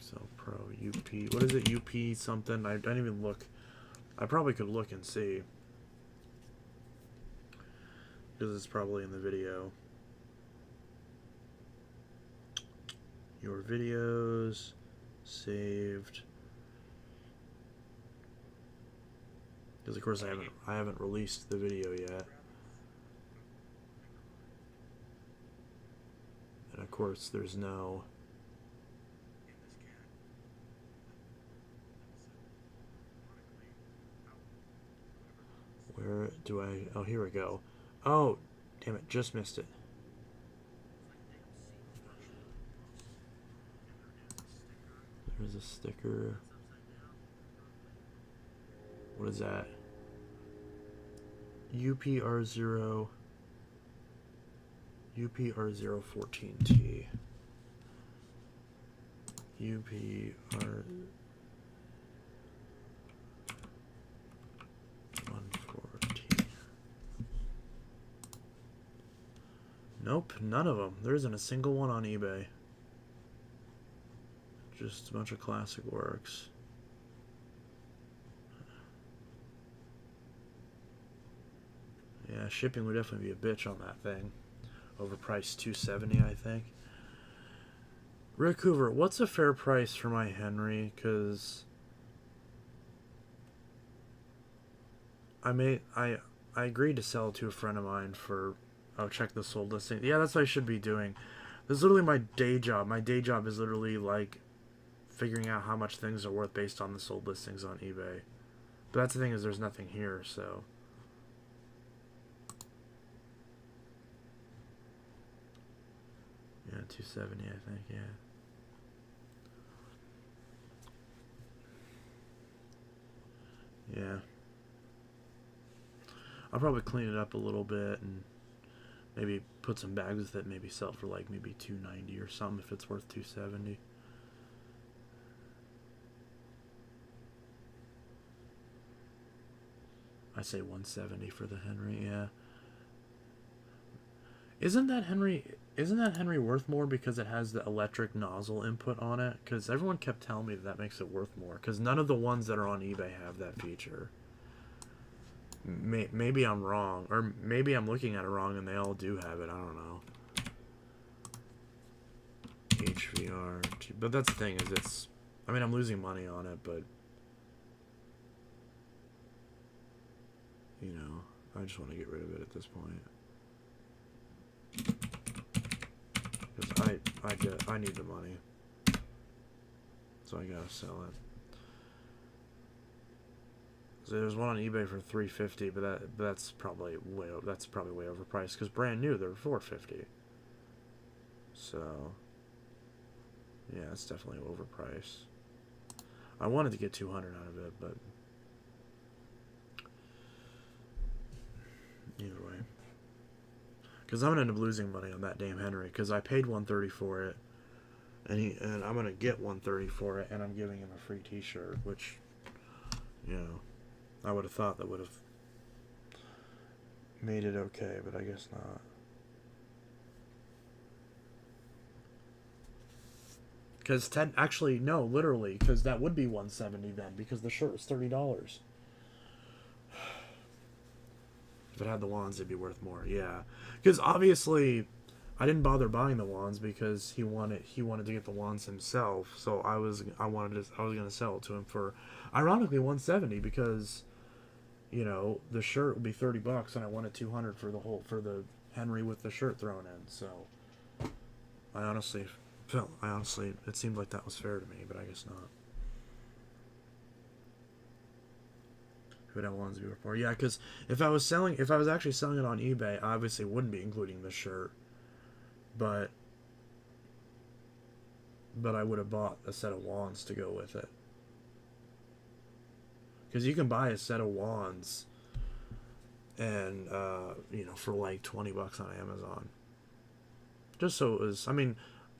XL Pro UP. What is it? UP something? I didn't even look. I probably could look and see because it's probably in the video. Your videos saved. Because of course I haven't released the video yet. And of course there's no. Where do I? Oh, here we go. Oh, damn it! Just missed it. There's a sticker. What is that? UPR0 UPR014T. UPR 114. Nope, none of them. There isn't a single one on eBay. Just a bunch of classic works. Yeah, shipping would definitely be a bitch on that thing. Overpriced $270, I think. Rick Hoover, what's a fair price for my Henry? Because I agreed to sell it to a friend of mine for. Oh, check the sold listing. Yeah, that's what I should be doing. This is literally my day job. My day job is literally like figuring out how much things are worth based on the sold listings on eBay. But that's the thing, is there's nothing here, so. Yeah, 270, I think, yeah. Yeah. I'll probably clean it up a little bit and maybe put some bags with it, maybe sell for like maybe 290 or something if it's worth 270. I say 170 for the Henry, yeah. Isn't that Henry worth more because it has the electric nozzle input on it? Because everyone kept telling me that makes it worth more. Because none of the ones that are on eBay have that feature. Maybe I'm wrong, or maybe I'm looking at it wrong and they all do have it. I don't know. HVR, but that's the thing, is it's. I mean, I'm losing money on it, but you know, I just want to get rid of it at this point. Because I need the money, so I gotta sell it. So there's one on eBay for $350, but that's probably way overpriced because brand new they're $450. So yeah, it's definitely overpriced. I wanted to get 200 out of it, but either way. Because I'm gonna end up losing money on that damn Henry. Because I paid $130 for it, and I'm gonna get $130 for it, and I'm giving him a free T-shirt, which, you know, I would have thought that would have made it okay, but I guess not. Because actually no, literally, because that would be $170 then, because the shirt was $30. If it had the wands, it'd be worth more. Yeah, because obviously, I didn't bother buying the wands because he wanted to get the wands himself. So I was gonna sell it to him for, ironically, $170 because, you know, the shirt would be $30 and I wanted $200 for the Henry with the shirt thrown in. So I honestly, it seemed like that was fair to me, but I guess not. If it had wands to be worth more, yeah. Because if I was actually selling it on eBay, I obviously wouldn't be including the shirt, but I would have bought a set of wands to go with it. Because you can buy a set of wands, and you know, for like $20 on Amazon. Just so it was, I mean,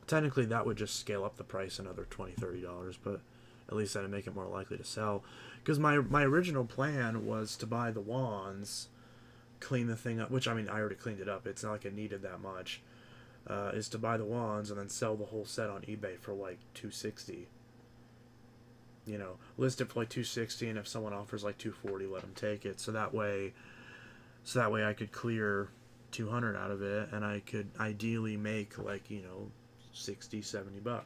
technically that would just scale up the price another $20-$30, but at least that'd make it more likely to sell. Because my original plan was to buy the wands, clean the thing up, which, I mean, I already cleaned it up. It's not like it needed that much. Is to buy the wands and then sell the whole set on eBay for like $260. You know, list it for like $260, and if someone offers like $240, let them take it. So that way I could clear $200 out of it, and I could ideally make like, you know, $60-$70.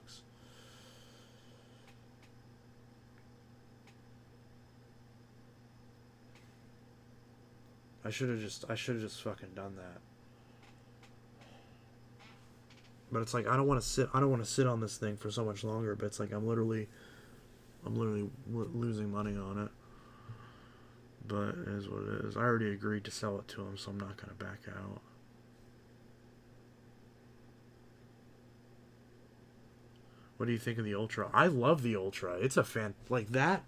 I should have just fucking done that. But it's like I don't want to sit on this thing for so much longer, but it's like I'm literally losing money on it. But it is what it is. I already agreed to sell it to him, so I'm not going to back out. What do you think of the Ultra? I love the Ultra. It's a like that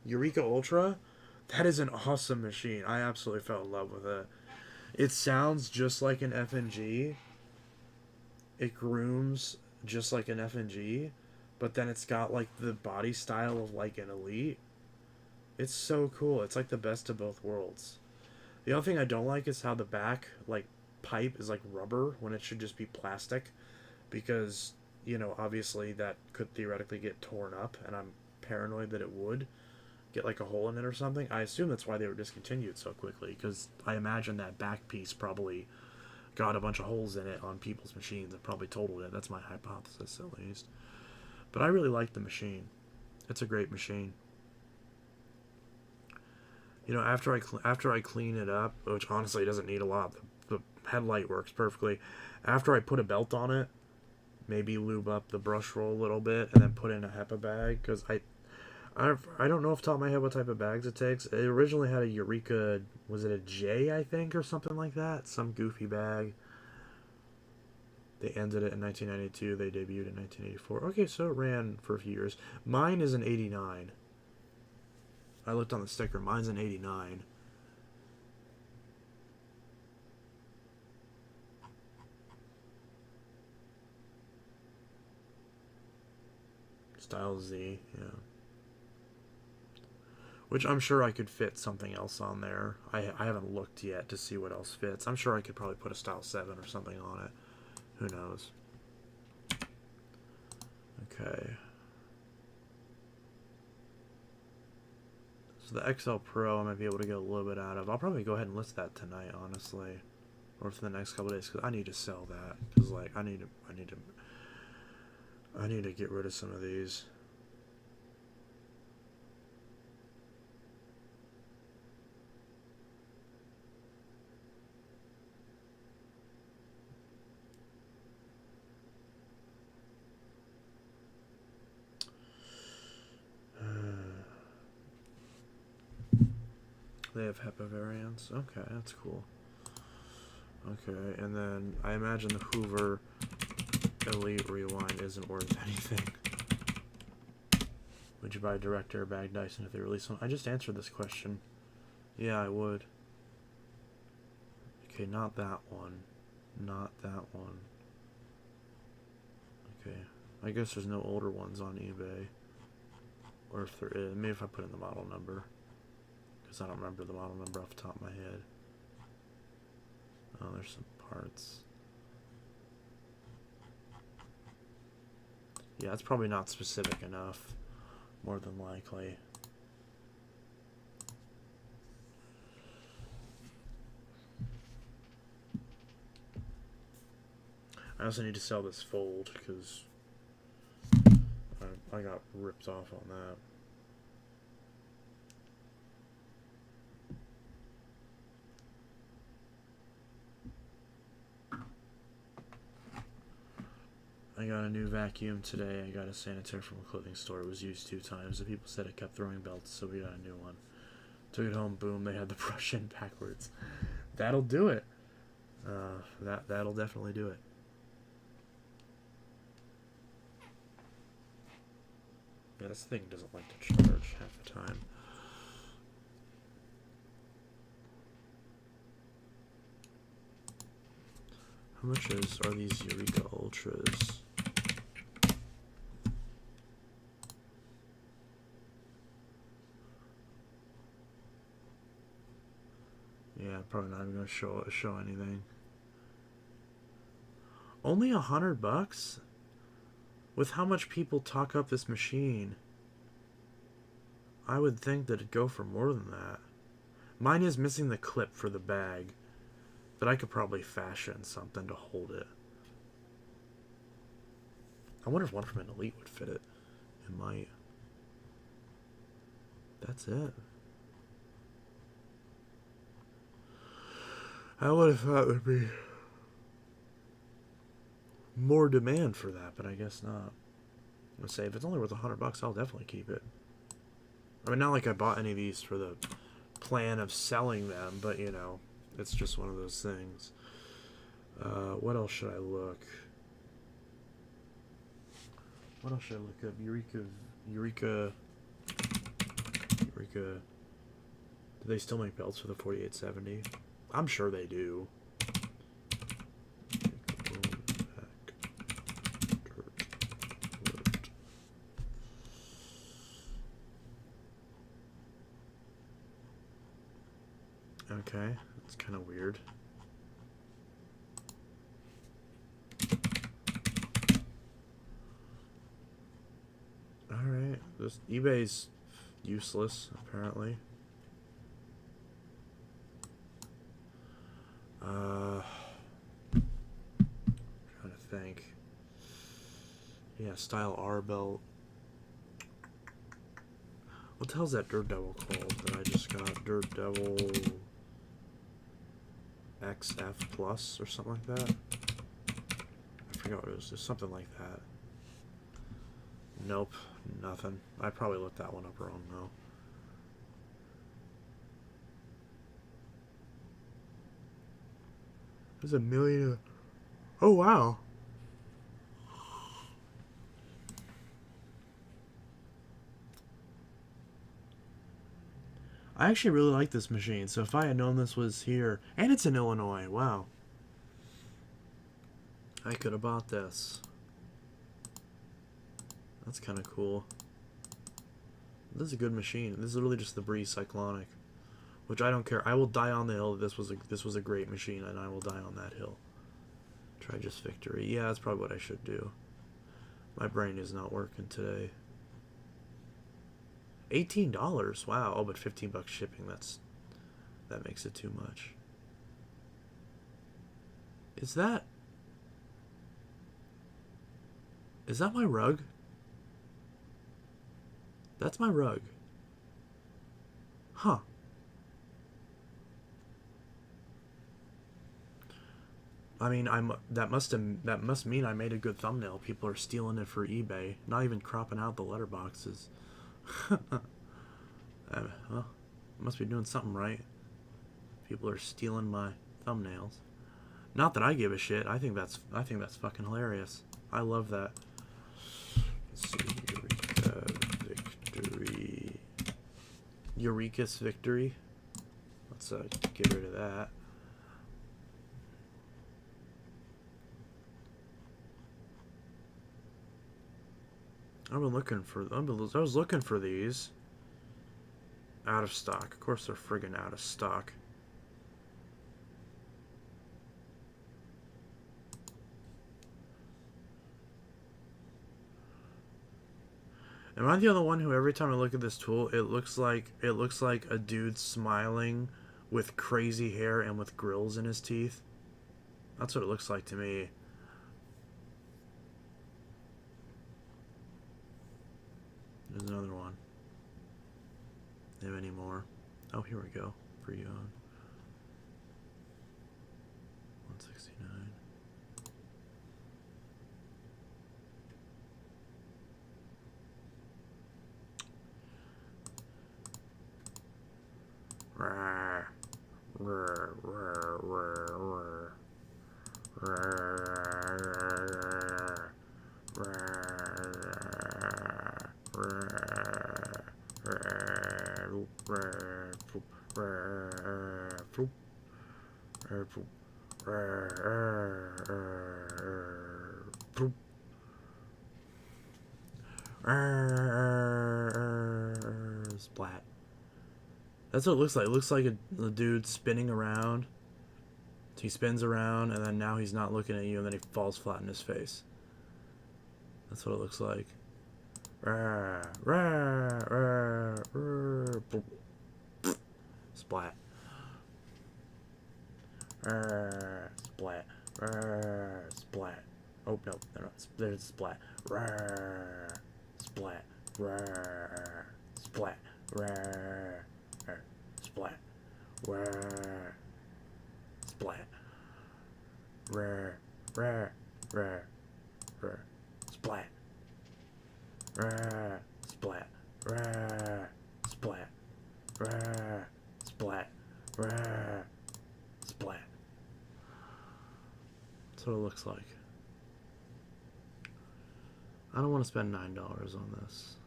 Eureka Ultra. That is an awesome machine. I absolutely fell in love with it. It sounds just like an FNG. It grooms just like an FNG, but then it's got like the body style of like an Elite. It's so cool. It's like the best of both worlds. The only thing I don't like is how the back like pipe is like rubber when it should just be plastic, because, you know, obviously that could theoretically get torn up, and I'm paranoid that it would get like a hole in it or something. I assume that's why they were discontinued so quickly, because I imagine that back piece probably got a bunch of holes in it on people's machines and probably totaled it. That's my hypothesis, at least. But I really like the machine. It's a great machine. You know, after I clean it up, which honestly doesn't need a lot, the headlight works perfectly. After I put a belt on it, maybe lube up the brush roll a little bit, and then put in a HEPA bag, because I don't know off the top of my head what type of bags it takes. It originally had a Eureka, was it a J, I think, or something like that? Some goofy bag. They ended it in 1992. They debuted in 1984. Okay, so it ran for a few years. Mine is an 89. I looked on the sticker. Mine's an 89. Style Z, yeah. Which I'm sure I could fit something else on there. I haven't looked yet to see what else fits. I'm sure I could probably put a Style 7 or something on it. Who knows? Okay. So the XL Pro I might be able to get a little bit out of. I'll probably go ahead and list that tonight, honestly. Or for the next couple of days, because I need to sell that. Because, like, I need to get rid of some of these. They have HEPA variants. Okay, that's cool. Okay, and then I imagine the Hoover Elite Rewind isn't worth anything. Would you buy a direct air bag Dyson if they release one? I just answered this question. Yeah, I would. Okay, not that one. Not that one. Okay. I guess there's no older ones on eBay. Or if there is, maybe if I put in the model number. Because I don't remember the model number off the top of my head. Oh, there's some parts. Yeah, it's probably not specific enough. More than likely. I also need to sell this Fold because I got ripped off on that. I got a new vacuum today. I got a sanitary from a clothing store. It was used 2 times. The people said it kept throwing belts, so we got a new one. Took it home, boom, they had the brush in backwards. That'll do it. That'll definitely do it. Yeah, this thing doesn't like to charge half the time. How much are these Eureka Ultras? Yeah, probably not even gonna show anything. Only $100? With how much people talk up this machine, I would think that it'd go for more than that. Mine is missing the clip for the bag, but I could probably fashion something to hold it. I wonder if one from an Elite would fit it. It might. That's it. I would have thought there'd be more demand for that, but I guess not. I'm gonna say if it's only worth $100, I'll definitely keep it. I mean, not like I bought any of these for the plan of selling them, but you know, it's just one of those things. What else should I look? What else should I look up? Eureka. Do they still make belts for the 4870? I'm sure they do. Okay, that's kind of weird. Alright, this eBay's useless, apparently. Trying to think. Yeah, Style R belt. What the hell's that Dirt Devil called that I just got? Dirt Devil XF Plus or something like that? I forgot what it was. Just something like that. Nope, nothing. I probably looked that one up wrong though. There's a million. Oh wow. I actually really like this machine, so if I had known this was here, and it's in Illinois, wow. I could have bought this. That's kind of cool. This is a good machine. This is literally just the Breeze Cyclonic, which I don't care. I will die on the hill. This was a great machine, and I will die on that hill. Try just victory. Yeah, that's probably what I should do. My brain is not working today. $18. Wow. Oh, but $15 shipping. That makes it too much. Is that my rug? That's my rug. Huh. I mean, that must mean I made a good thumbnail. People are stealing it for eBay, not even cropping out the letterboxes. Well, must be doing something right. People are stealing my thumbnails. Not that I give a shit. I think that's fucking hilarious. I love that. Let's see, Eureka Victory. Eureka's Victory. Let's get rid of that. I was looking for these. Out of stock. Of course they're friggin' out of stock. Am I the only one who every time I look at this tool, it looks like a dude smiling with crazy hair and with grills in his teeth? That's what it looks like to me. There's another one. Do you have any more? Oh, here we go. Pre-owned. 169. Rawr. Rawr, rawr, rawr, rawr. Splat. That's what it looks like. It looks like a dude spinning around. He spins around, and then now he's not looking at you, and then he falls flat in his face. That's what it looks like. Splat. Splat. Splat. Oh, no. There's splat. Splat. Splat. Splat. Splat. Splat. Splat. Splat. Splat. Splat. That's what it looks like. I don't want to spend $9 on this.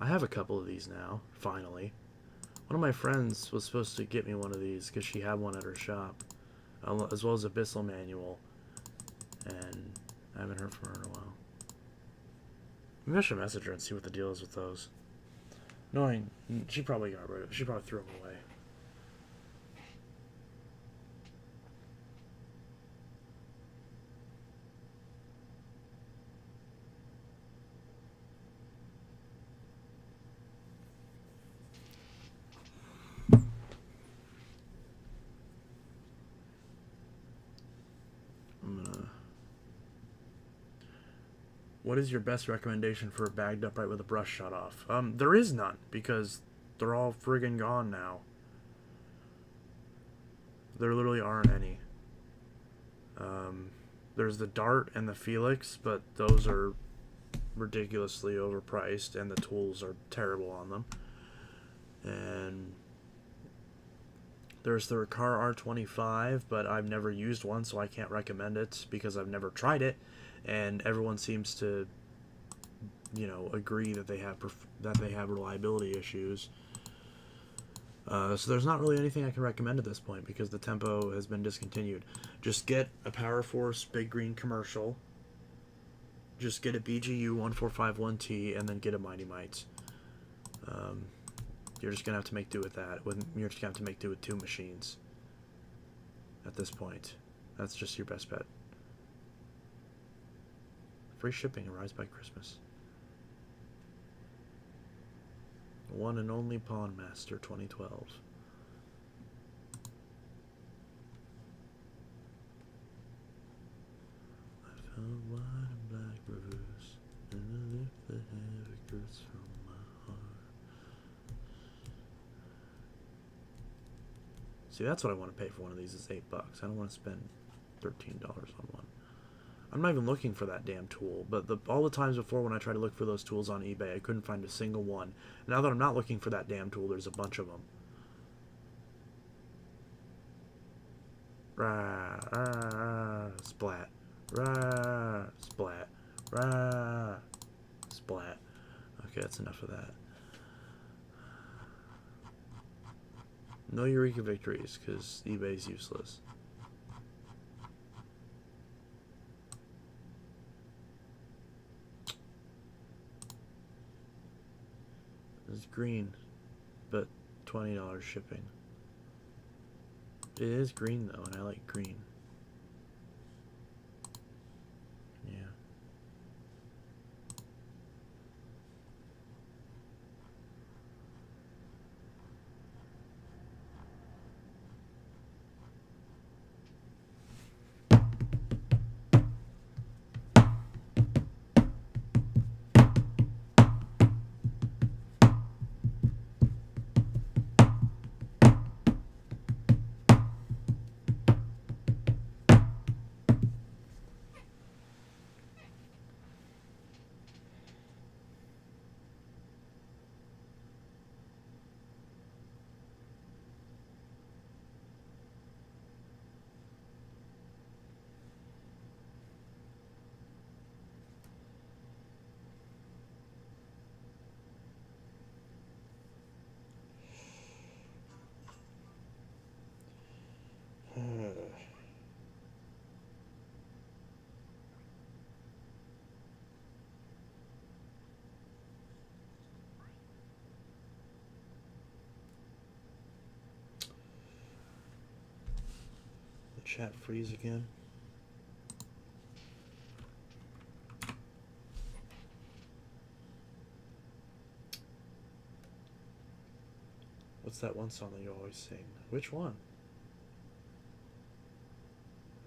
I have a couple of these now, finally. One of my friends was supposed to get me one of these because she had one at her shop, as well as a Bissell manual, and I haven't heard from her in a while. Maybe I should message her and see what the deal is with those. Knowing she probably got rid of it. She probably threw them away. What is your best recommendation for a bagged upright with a brush shot off? There is none, because they're all friggin' gone now. There literally aren't any. There's the Dart and the Felix, but those are ridiculously overpriced, and the tools are terrible on them. And there's the Riccar R25, but I've never used one, so I can't recommend it because I've never tried it. And everyone seems to, agree that they have reliability issues. So there's not really anything I can recommend at this point because the Tempo has been discontinued. Just get a Power Force Big Green commercial. Just get a BGU 1451T and then get a Mighty Mites. You're just gonna have to make do with that. You're just gonna have to make do with 2 machines. At this point, that's just your best bet. Free shipping arrives by Christmas. One and only Pawn Master 2012. I found white and black rivers and I lift the heavy girths from my heart. See, that's what I want to pay for one of these is $8. I don't want to spend $13 on one. I'm not even looking for that damn tool, but all the times before when I tried to look for those tools on eBay, I couldn't find a single one. Now that I'm not looking for that damn tool, there's a bunch of them. Rah, rah, splat. Rah, splat. Rah, splat. Okay, that's enough of that. No Eureka victories, because eBay's useless. It's green, but $20 shipping. It is green though, and I like green. Yeah. The chat freeze again. What's that one song that you always sing? Which one?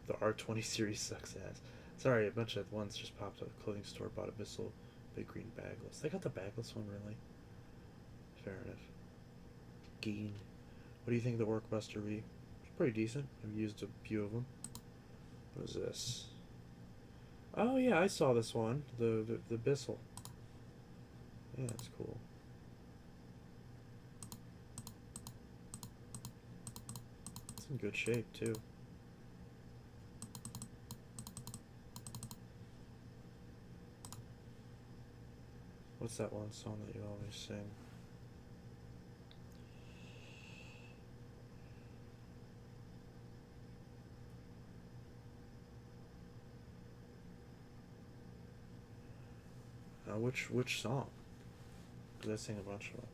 The R20 series sucks ass. Sorry, a bunch of ones just popped up. Clothing store bought a Bissell Big Green bagless. They got the bagless one, really? Fair enough. Geen. What do you think of the Workbuster Re? It's pretty decent. I've used a few of them. What is this? Oh yeah, I saw this one. The Bissell. Yeah, it's cool. It's in good shape too. What's that one song that you always sing? Which song? Because I sing a bunch of them.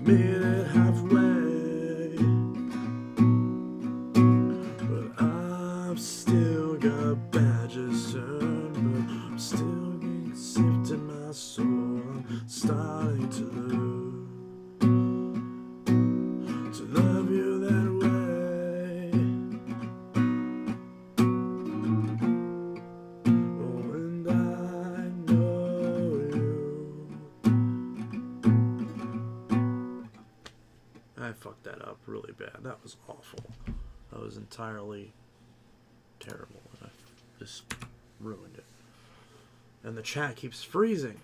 meet it halfway. But I've still got badges earned, but I'm still getting sipped in my soul. I'm starting to love you that way. Oh, and I know you. I fucked that up really bad. That was awful. That was entirely terrible. I just ruined it. And the chat keeps freezing.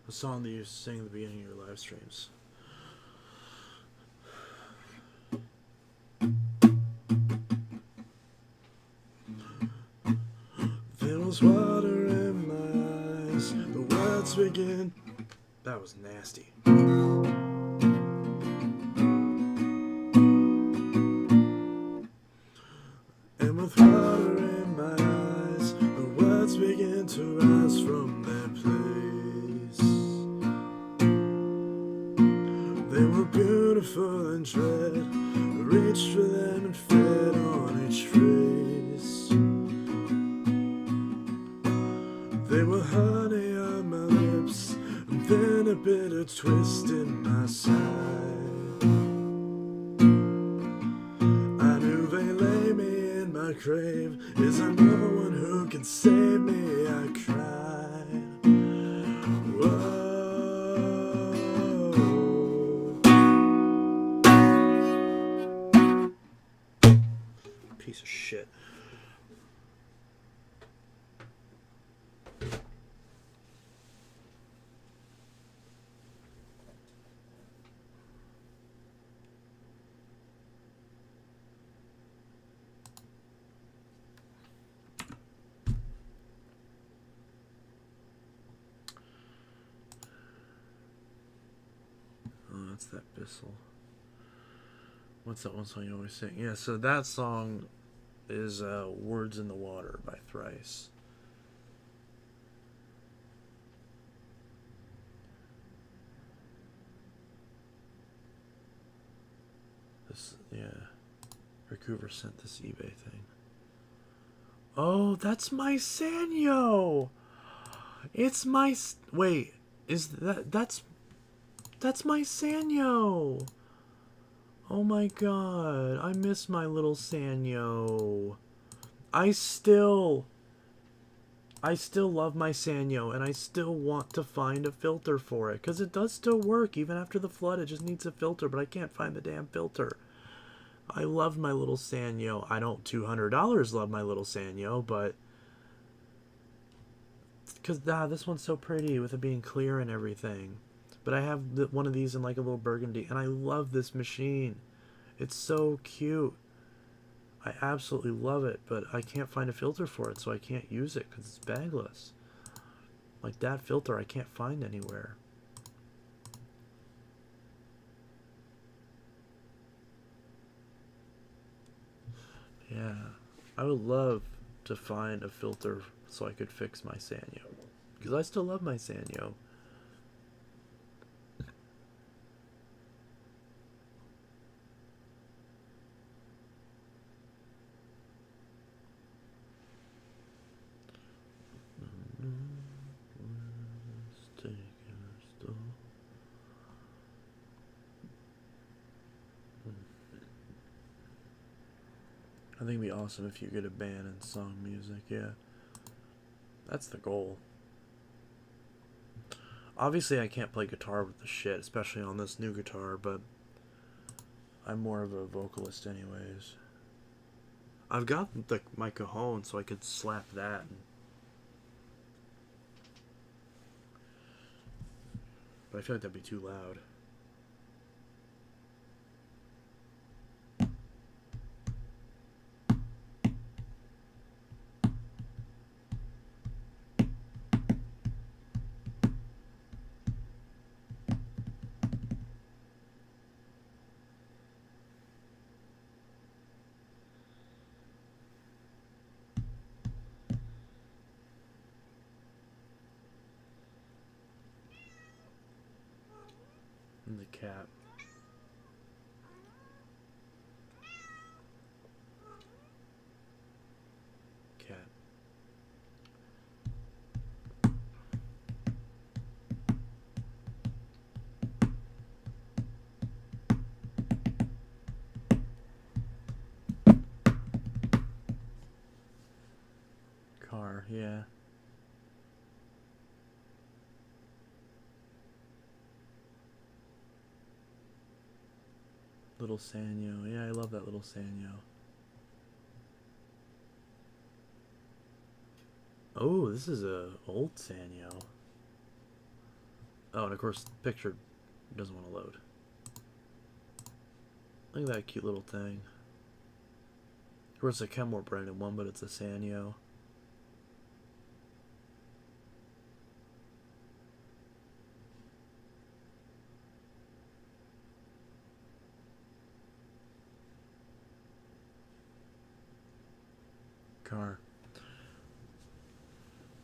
A song that you sing at the beginning of your live streams. There was water in my eyes. The words begin. That was nasty. And with water in my eyes, the words begin to rise from their place. They were beautiful and dread. I reached for them and fed on each phrase. They were honey on my lips, and then a bitter twist in my side. I knew they lay me in my grave. Is there no one who can save me? I cried. Whoa. Piece of shit. Oh, that's that Bissell. What's that one song you always sing? Yeah, so that song is Words in the Water by Thrice. This, yeah. Rick Hoover sent this eBay thing. Oh, that's my Sanyo! It's my... Wait, is that's my Sanyo! Oh my god, I miss my little Sanyo. I still love my Sanyo, and I still want to find a filter for it, because it does still work, even after the flood. It just needs a filter, but I can't find the damn filter. I love my little Sanyo. I don't $200 love my little Sanyo, but... Because, this one's so pretty, with it being clear and everything. But I have one of these in like a little burgundy, and I love this machine. It's so cute. I absolutely love it, but I can't find a filter for it, so I can't use it because it's bagless. Like that filter I can't find anywhere. Yeah, I would love to find a filter so I could fix my Sanyo, because I still love my Sanyo. I think it'd be awesome if you get a band and sung music, yeah. That's the goal. Obviously I can't play guitar with the shit, especially on this new guitar, but I'm more of a vocalist anyways. I've got my cajon, so I could slap that. But I feel like that'd be too loud. And the cat. Cat. Car, yeah. Little Sanyo. Yeah, I love that little Sanyo. Oh, this is a old Sanyo. Oh, and of course the picture doesn't want to load. Look at that cute little thing. Of course, a Kenmore branded one, but it's a Sanyo. Car.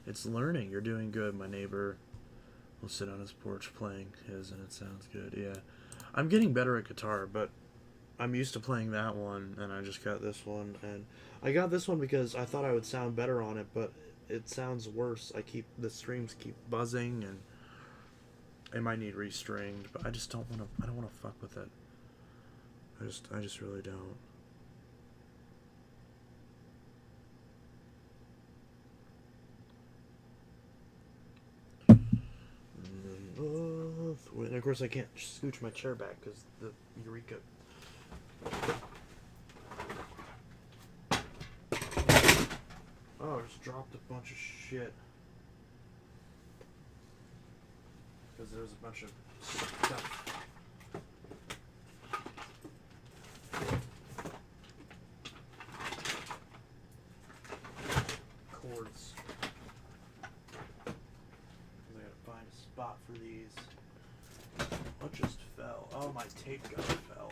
It's learning. You're doing good. My neighbor will sit on his porch playing his, and it sounds good. Yeah. I'm getting better at guitar, but I'm used to playing that one, and I just got this one. And I got this one because I thought I would sound better on it, but it sounds worse. The strings keep buzzing, and it might need restringed, but I just don't want to. I don't want to fuck with it. I just really don't. And of course, I can't scooch my chair back because the Eureka. Oh, I just dropped a bunch of shit. Because there's a bunch of stuff. Cords. I gotta find a spot for these. What just fell? Oh, my tape gun fell.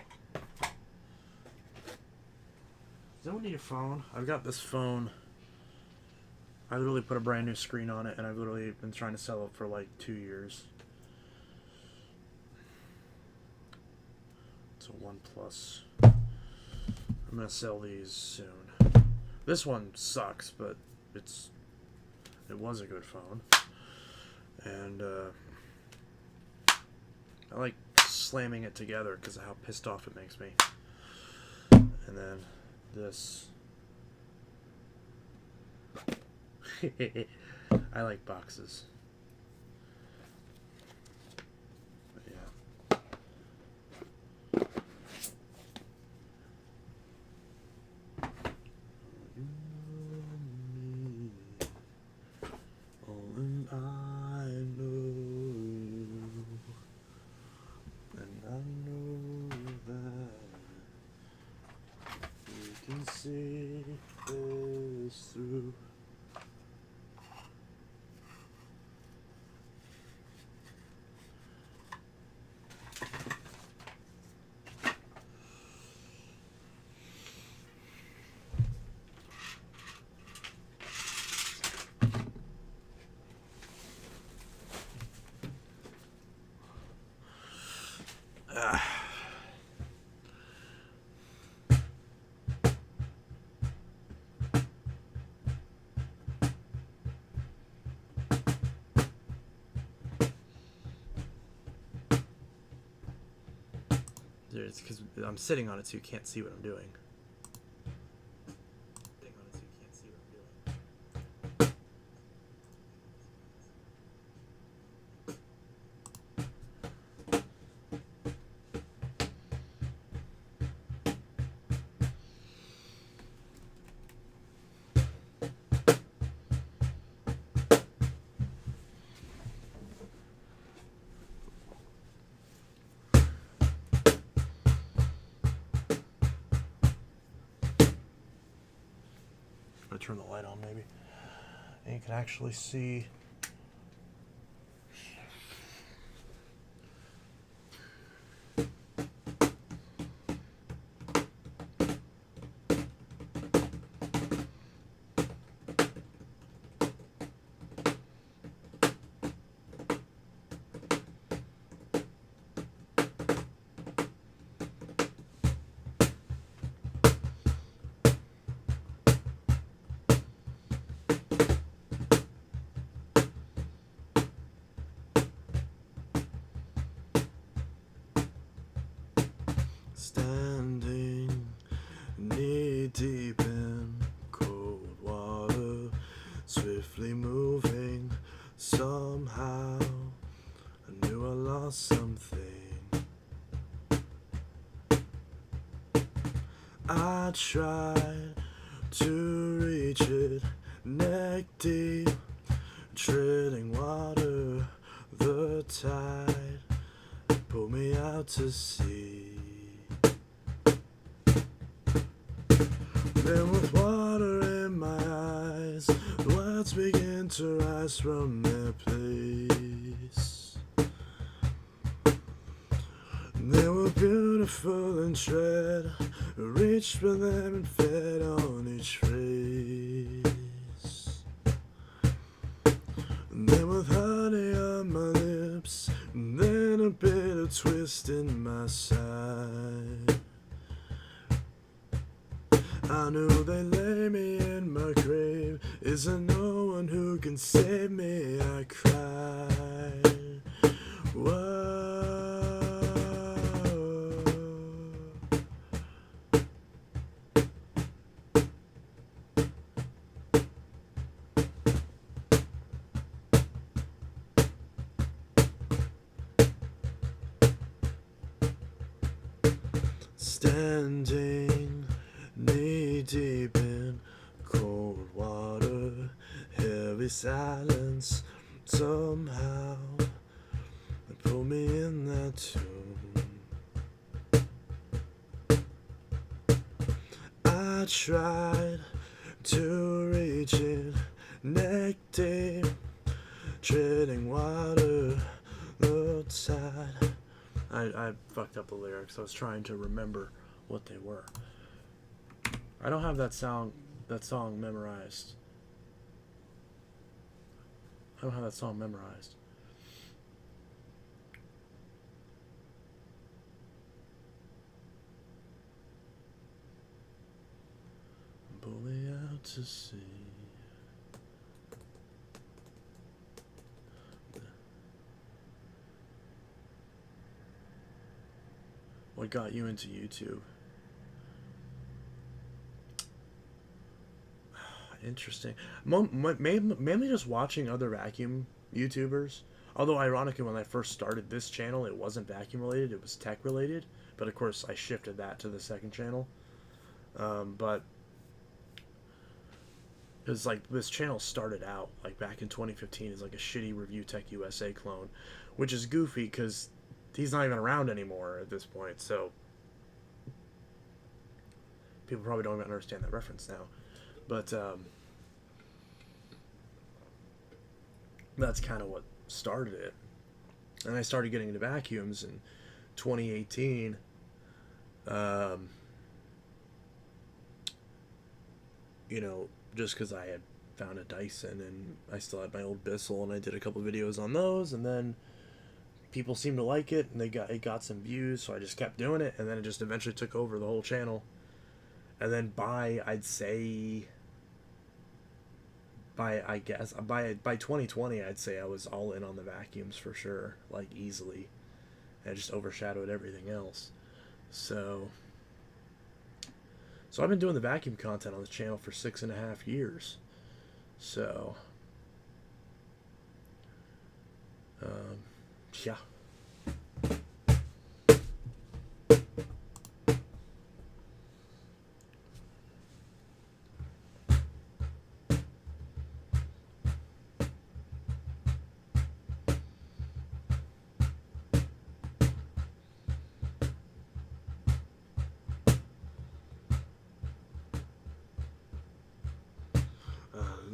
Does anyone need a phone? I've got this phone. I literally put a brand new screen on it, and I've literally been trying to sell it for like 2 years. It's a OnePlus. I'm gonna sell these soon. This one sucks, but it was a good phone. And I like slamming it together because of how pissed off it makes me. And then this. I like boxes. But yeah. And I know you, and I know that we can see this through. It's because I'm sitting on it, so you can't see what I'm doing. Turn the light on maybe, and you can actually see tried to reach it, neck deep, treading water, the tide pulled me out to sea. Then with water in my eyes, the words began to rise from their place. They were beautiful and tread, reached for them and fed on each phrase. Then with honey on my lips, and then a bitter twist in my side, I knew they lay me in my grave. Is there no one who can save me? I cried. Whoa. Standing knee deep in cold water, heavy silence, somehow they pulled me in that tomb. I tried to reach it, neck deep, treading water, the tide. I fucked up the lyrics. I was trying to remember what they were. I don't have that song memorized. I don't have that song memorized. Pull me out to sea. What got you into YouTube? Interesting. Mainly just watching other vacuum YouTubers. Although, ironically, when I first started this channel, it wasn't vacuum related, it was tech related. But of course, I shifted that to the second channel. But it was like this channel started out like back in 2015 as like a shitty Review Tech USA clone, which is goofy because he's not even around anymore at this point. So people probably don't even understand that reference now. But that's kind of what started it. And I started getting into vacuums in 2018. You know, just because I had found a Dyson and I still had my old Bissell, and I did a couple videos on those, and then people seemed to like it, and it got some views, so I just kept doing it, and then it just eventually took over the whole channel. And then by 2020, I'd say I was all in on the vacuums for sure, like easily. And it just overshadowed everything else. So I've been doing the vacuum content on this channel for 6.5 years. So, yeah.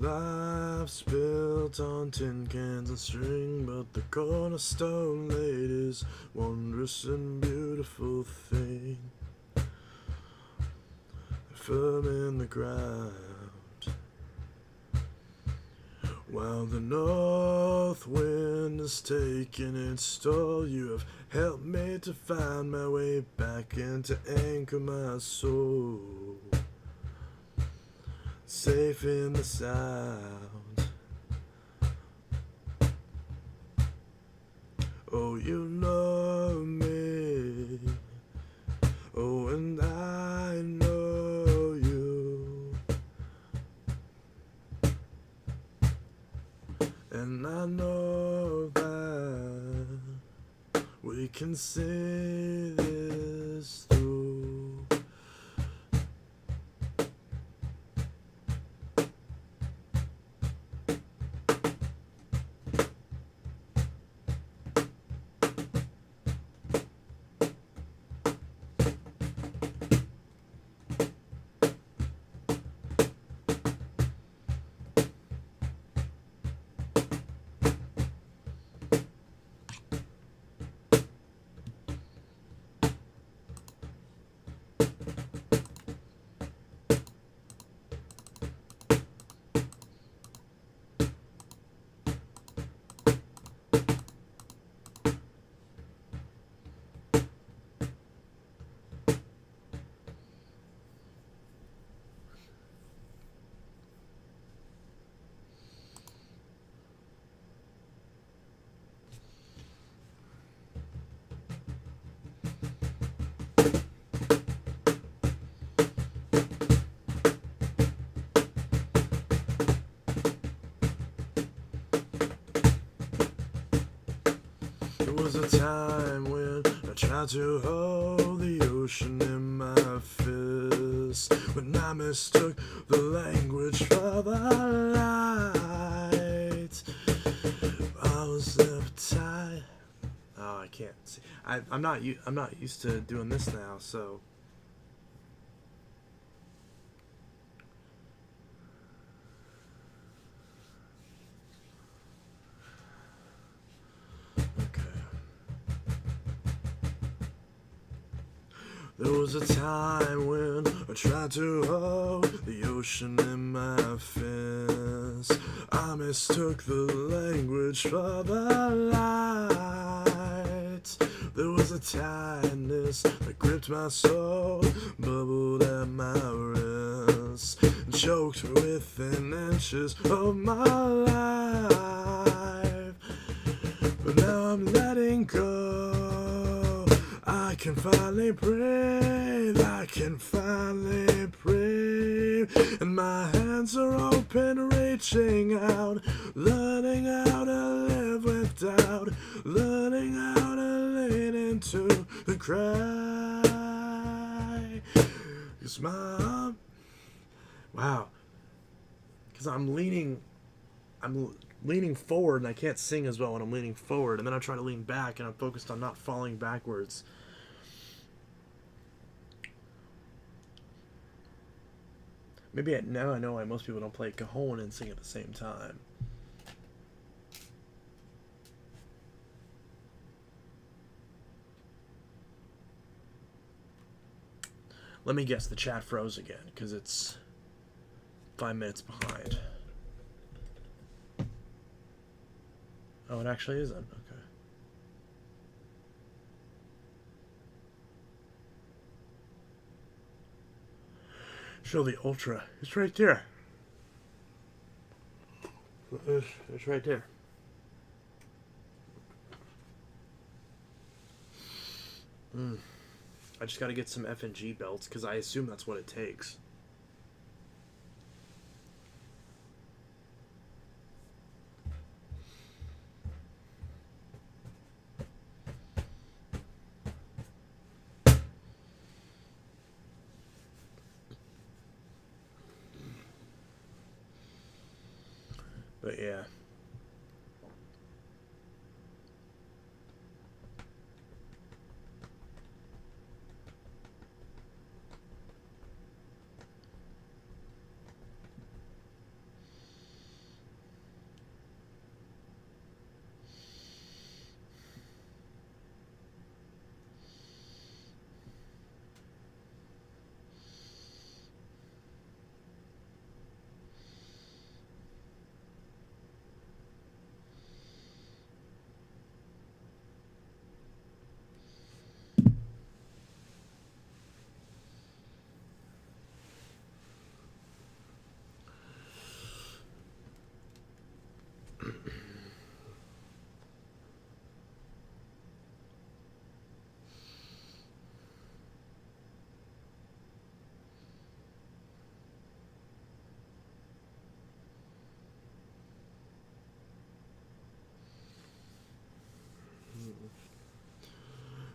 Life's built on tin cans and string, but the cornerstone laid is wondrous and beautiful thing, firm in the ground. While the north wind is taking its toll, you have helped me to find my way back and to anchor my soul, safe in the sound. Oh, you know me. Oh, and I know you. And I know that we can see this through. was a time when I tried to hold the ocean in my fist, when I mistook the language for the light. I was uptight. Oh, I can't see. I'm not used to doing this now, so. There was a time when I tried to hold the ocean in my fist. I mistook the language for the light. There was a tightness that gripped my soul, bubbled at my wrist, and choked me within inches of my life. But now I'm letting go. I can finally breathe, I can finally breathe, and my hands are open, reaching out, learning how to live without, learning how to lean into the cry. 'Cause I'm leaning forward, and I can't sing as well when I'm leaning forward, and then I try to lean back, and I'm focused on not falling backwards. Maybe now I know why most people don't play cajon and sing at the same time. Let me guess, the chat froze again, because it's 5 minutes behind. Oh, it actually isn't. Okay. Show the Ultra. It's right there. It's right there. I just gotta get some F&G belts, because I assume that's what it takes. But yeah.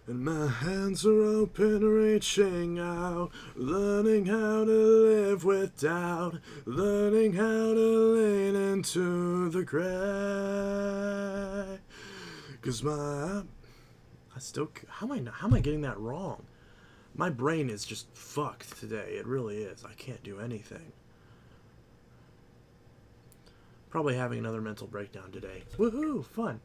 And my hands are open, reaching out, learning how to live with doubt, learning how to lean into the gray. 'Cause how am I getting that wrong? My brain is just fucked today. It really is. I can't do anything. Probably having another mental breakdown today. Woohoo! Fun.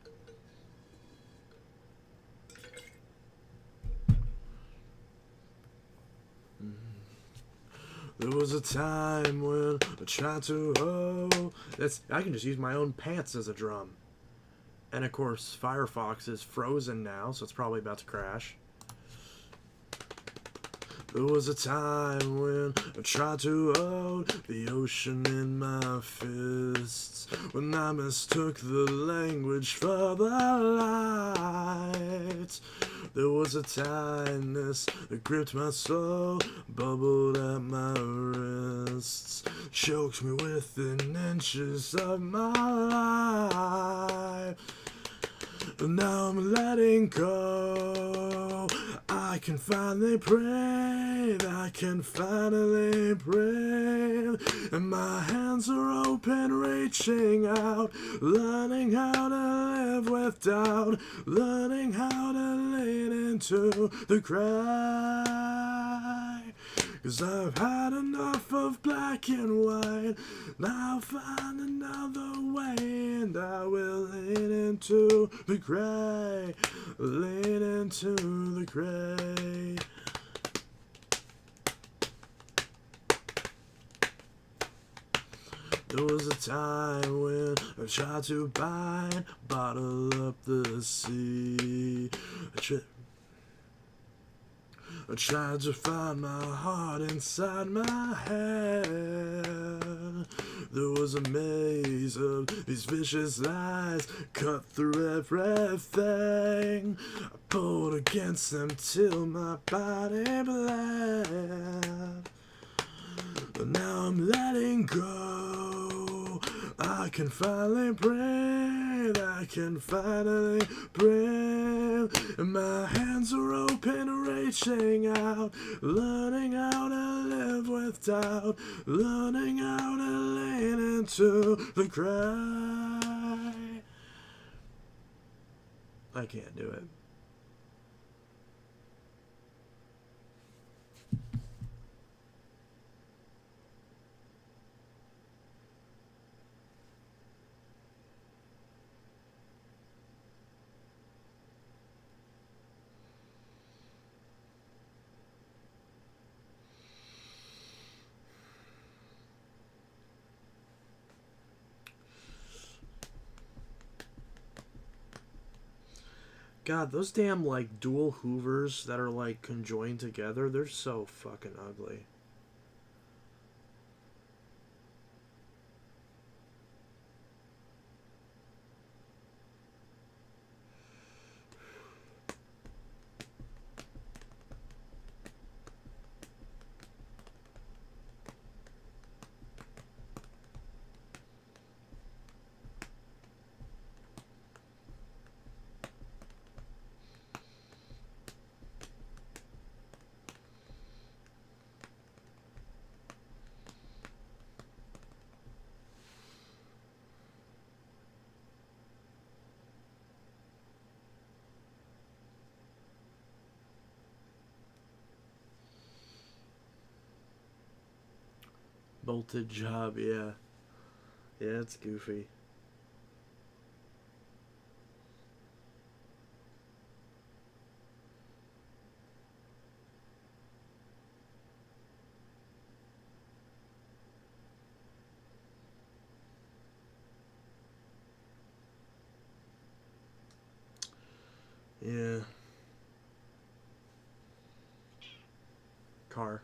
There was a time when I tried to I can just use my own pants as a drum. And of course, Firefox is frozen now, so it's probably about to crash. There was a time when I tried to hold the ocean in my fists, when I mistook the language for the light. There was a tightness that gripped my soul, bubbled at my wrists, choked me within inches of my life. Now I'm letting go. I can finally breathe. I can finally breathe. And my hands are open, reaching out, learning how to live with doubt, learning how to lean into the cry. 'Cause I've had enough of black and white. Now I'll find another way, and I will lean into the gray, lean into the gray. There was a time when I tried to bottle up the sea. I tried to find my heart inside my head. There was a maze of these vicious lies, cut through everything. I pulled against them till my body bled. But now I'm letting go. I can finally breathe. I can finally breathe. And my hands are open, reaching out, learning how to live with doubt, learning how to lean into the cry. I can't do it. God, those damn, like, dual hoovers that are, like, conjoined together, they're so fucking ugly. Bolted job, yeah. Yeah, it's goofy. Yeah. Car.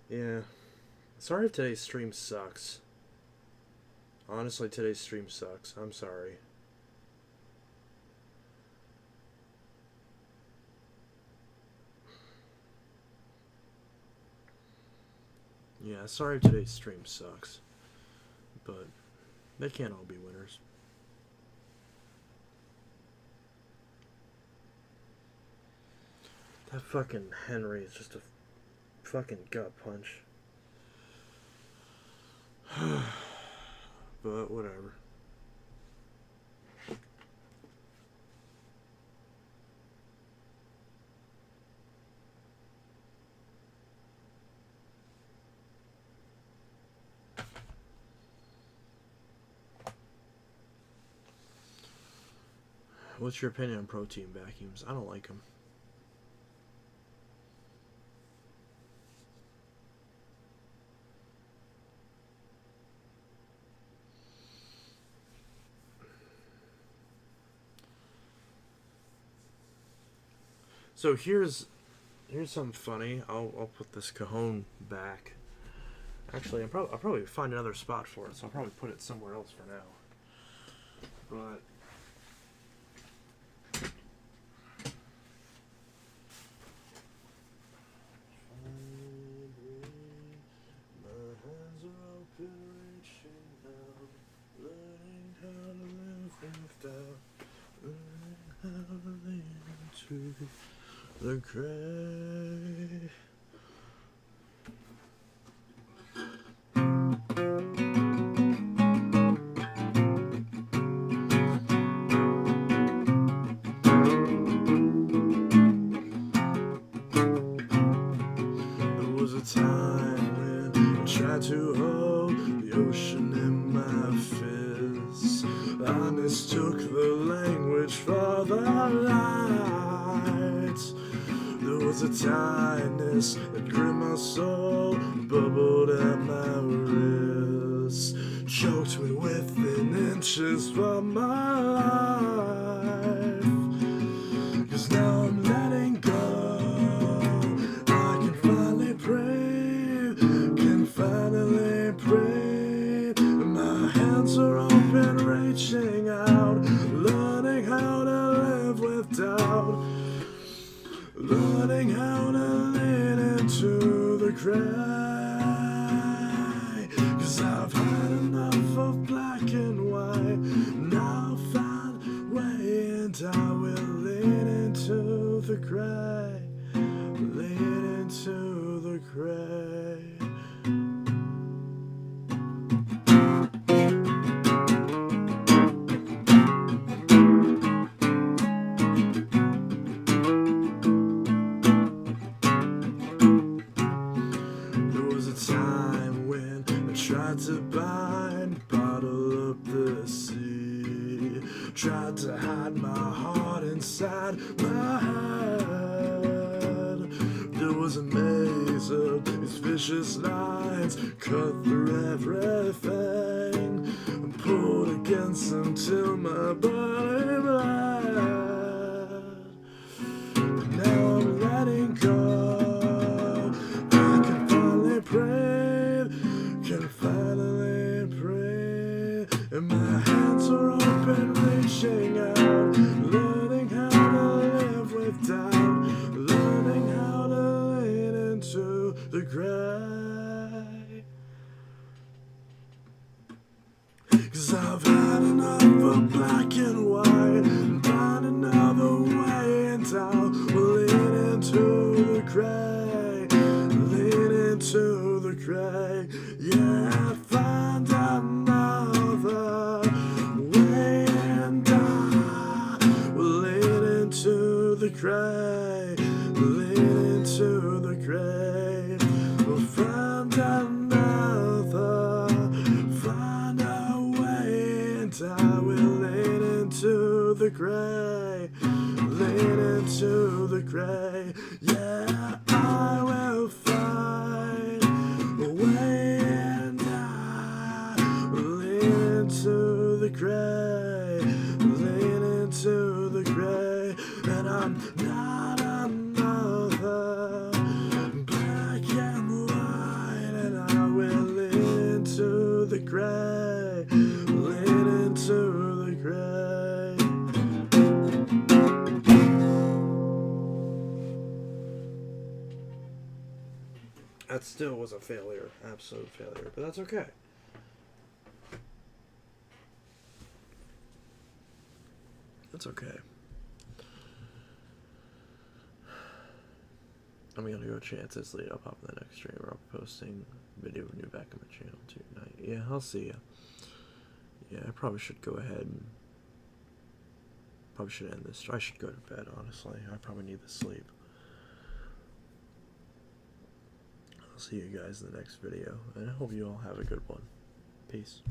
Yeah. Sorry if today's stream sucks. Honestly, today's stream sucks. I'm sorry. Yeah, sorry if today's stream sucks. But they can't all be winners. That fucking Henry is just a fucking gut punch. But whatever. What's your opinion on protein vacuums? I don't like them. So here's something funny. I'll put this cajon back. Actually, I'll probably find another spot for it, so I'll probably put it somewhere else for now. But into the grave. There was a time when I tried to hold the ocean in my fists. I mistook the language for the light. There was a tightness that gripped my soul, bubbled at my wrist, choked me within inches from my life. 'Cause now I'm letting go. I can finally breathe, can finally breathe. My hands are open, reaching out, learning how to live with doubt, learning how to lean into the gray. 'Cause I've had enough of black and white. Now I've found a way, and I will lean into the gray, lean into the gray. Time when I tried to bottle up the sea, tried to hide my heart inside my head. There was a maze of these vicious lines, cut through everything, and pulled against them till my body bled. And now I'm letting go. Breathe, can finally breathe, and my hands are open, reaching out, learning how to live with doubt, learning how to lean into the gray. 'Cause I've had enough of black and white, and find another way, and I'll lean into the gray, lean into the gray. Yeah, find another way, and I will lean into the gray, lean into the gray. We'll find another, find a way, and I will lean into the gray, lean into the gray. Yeah, I will find a way, and I will lean into the gray, lean into the gray. And I'm not another black and white, and I will lean into the gray, lean into the gray. That still was a failure, absolute failure, but that's okay. That's okay. I'm gonna go chances later. I'll pop in the next stream where I'll be posting video new back on my channel tonight. Yeah, I'll see ya. Yeah, I probably should go ahead and probably should end this. I should go to bed, honestly. I probably need the sleep. I'll see you guys in the next video, and I hope you all have a good one. Peace.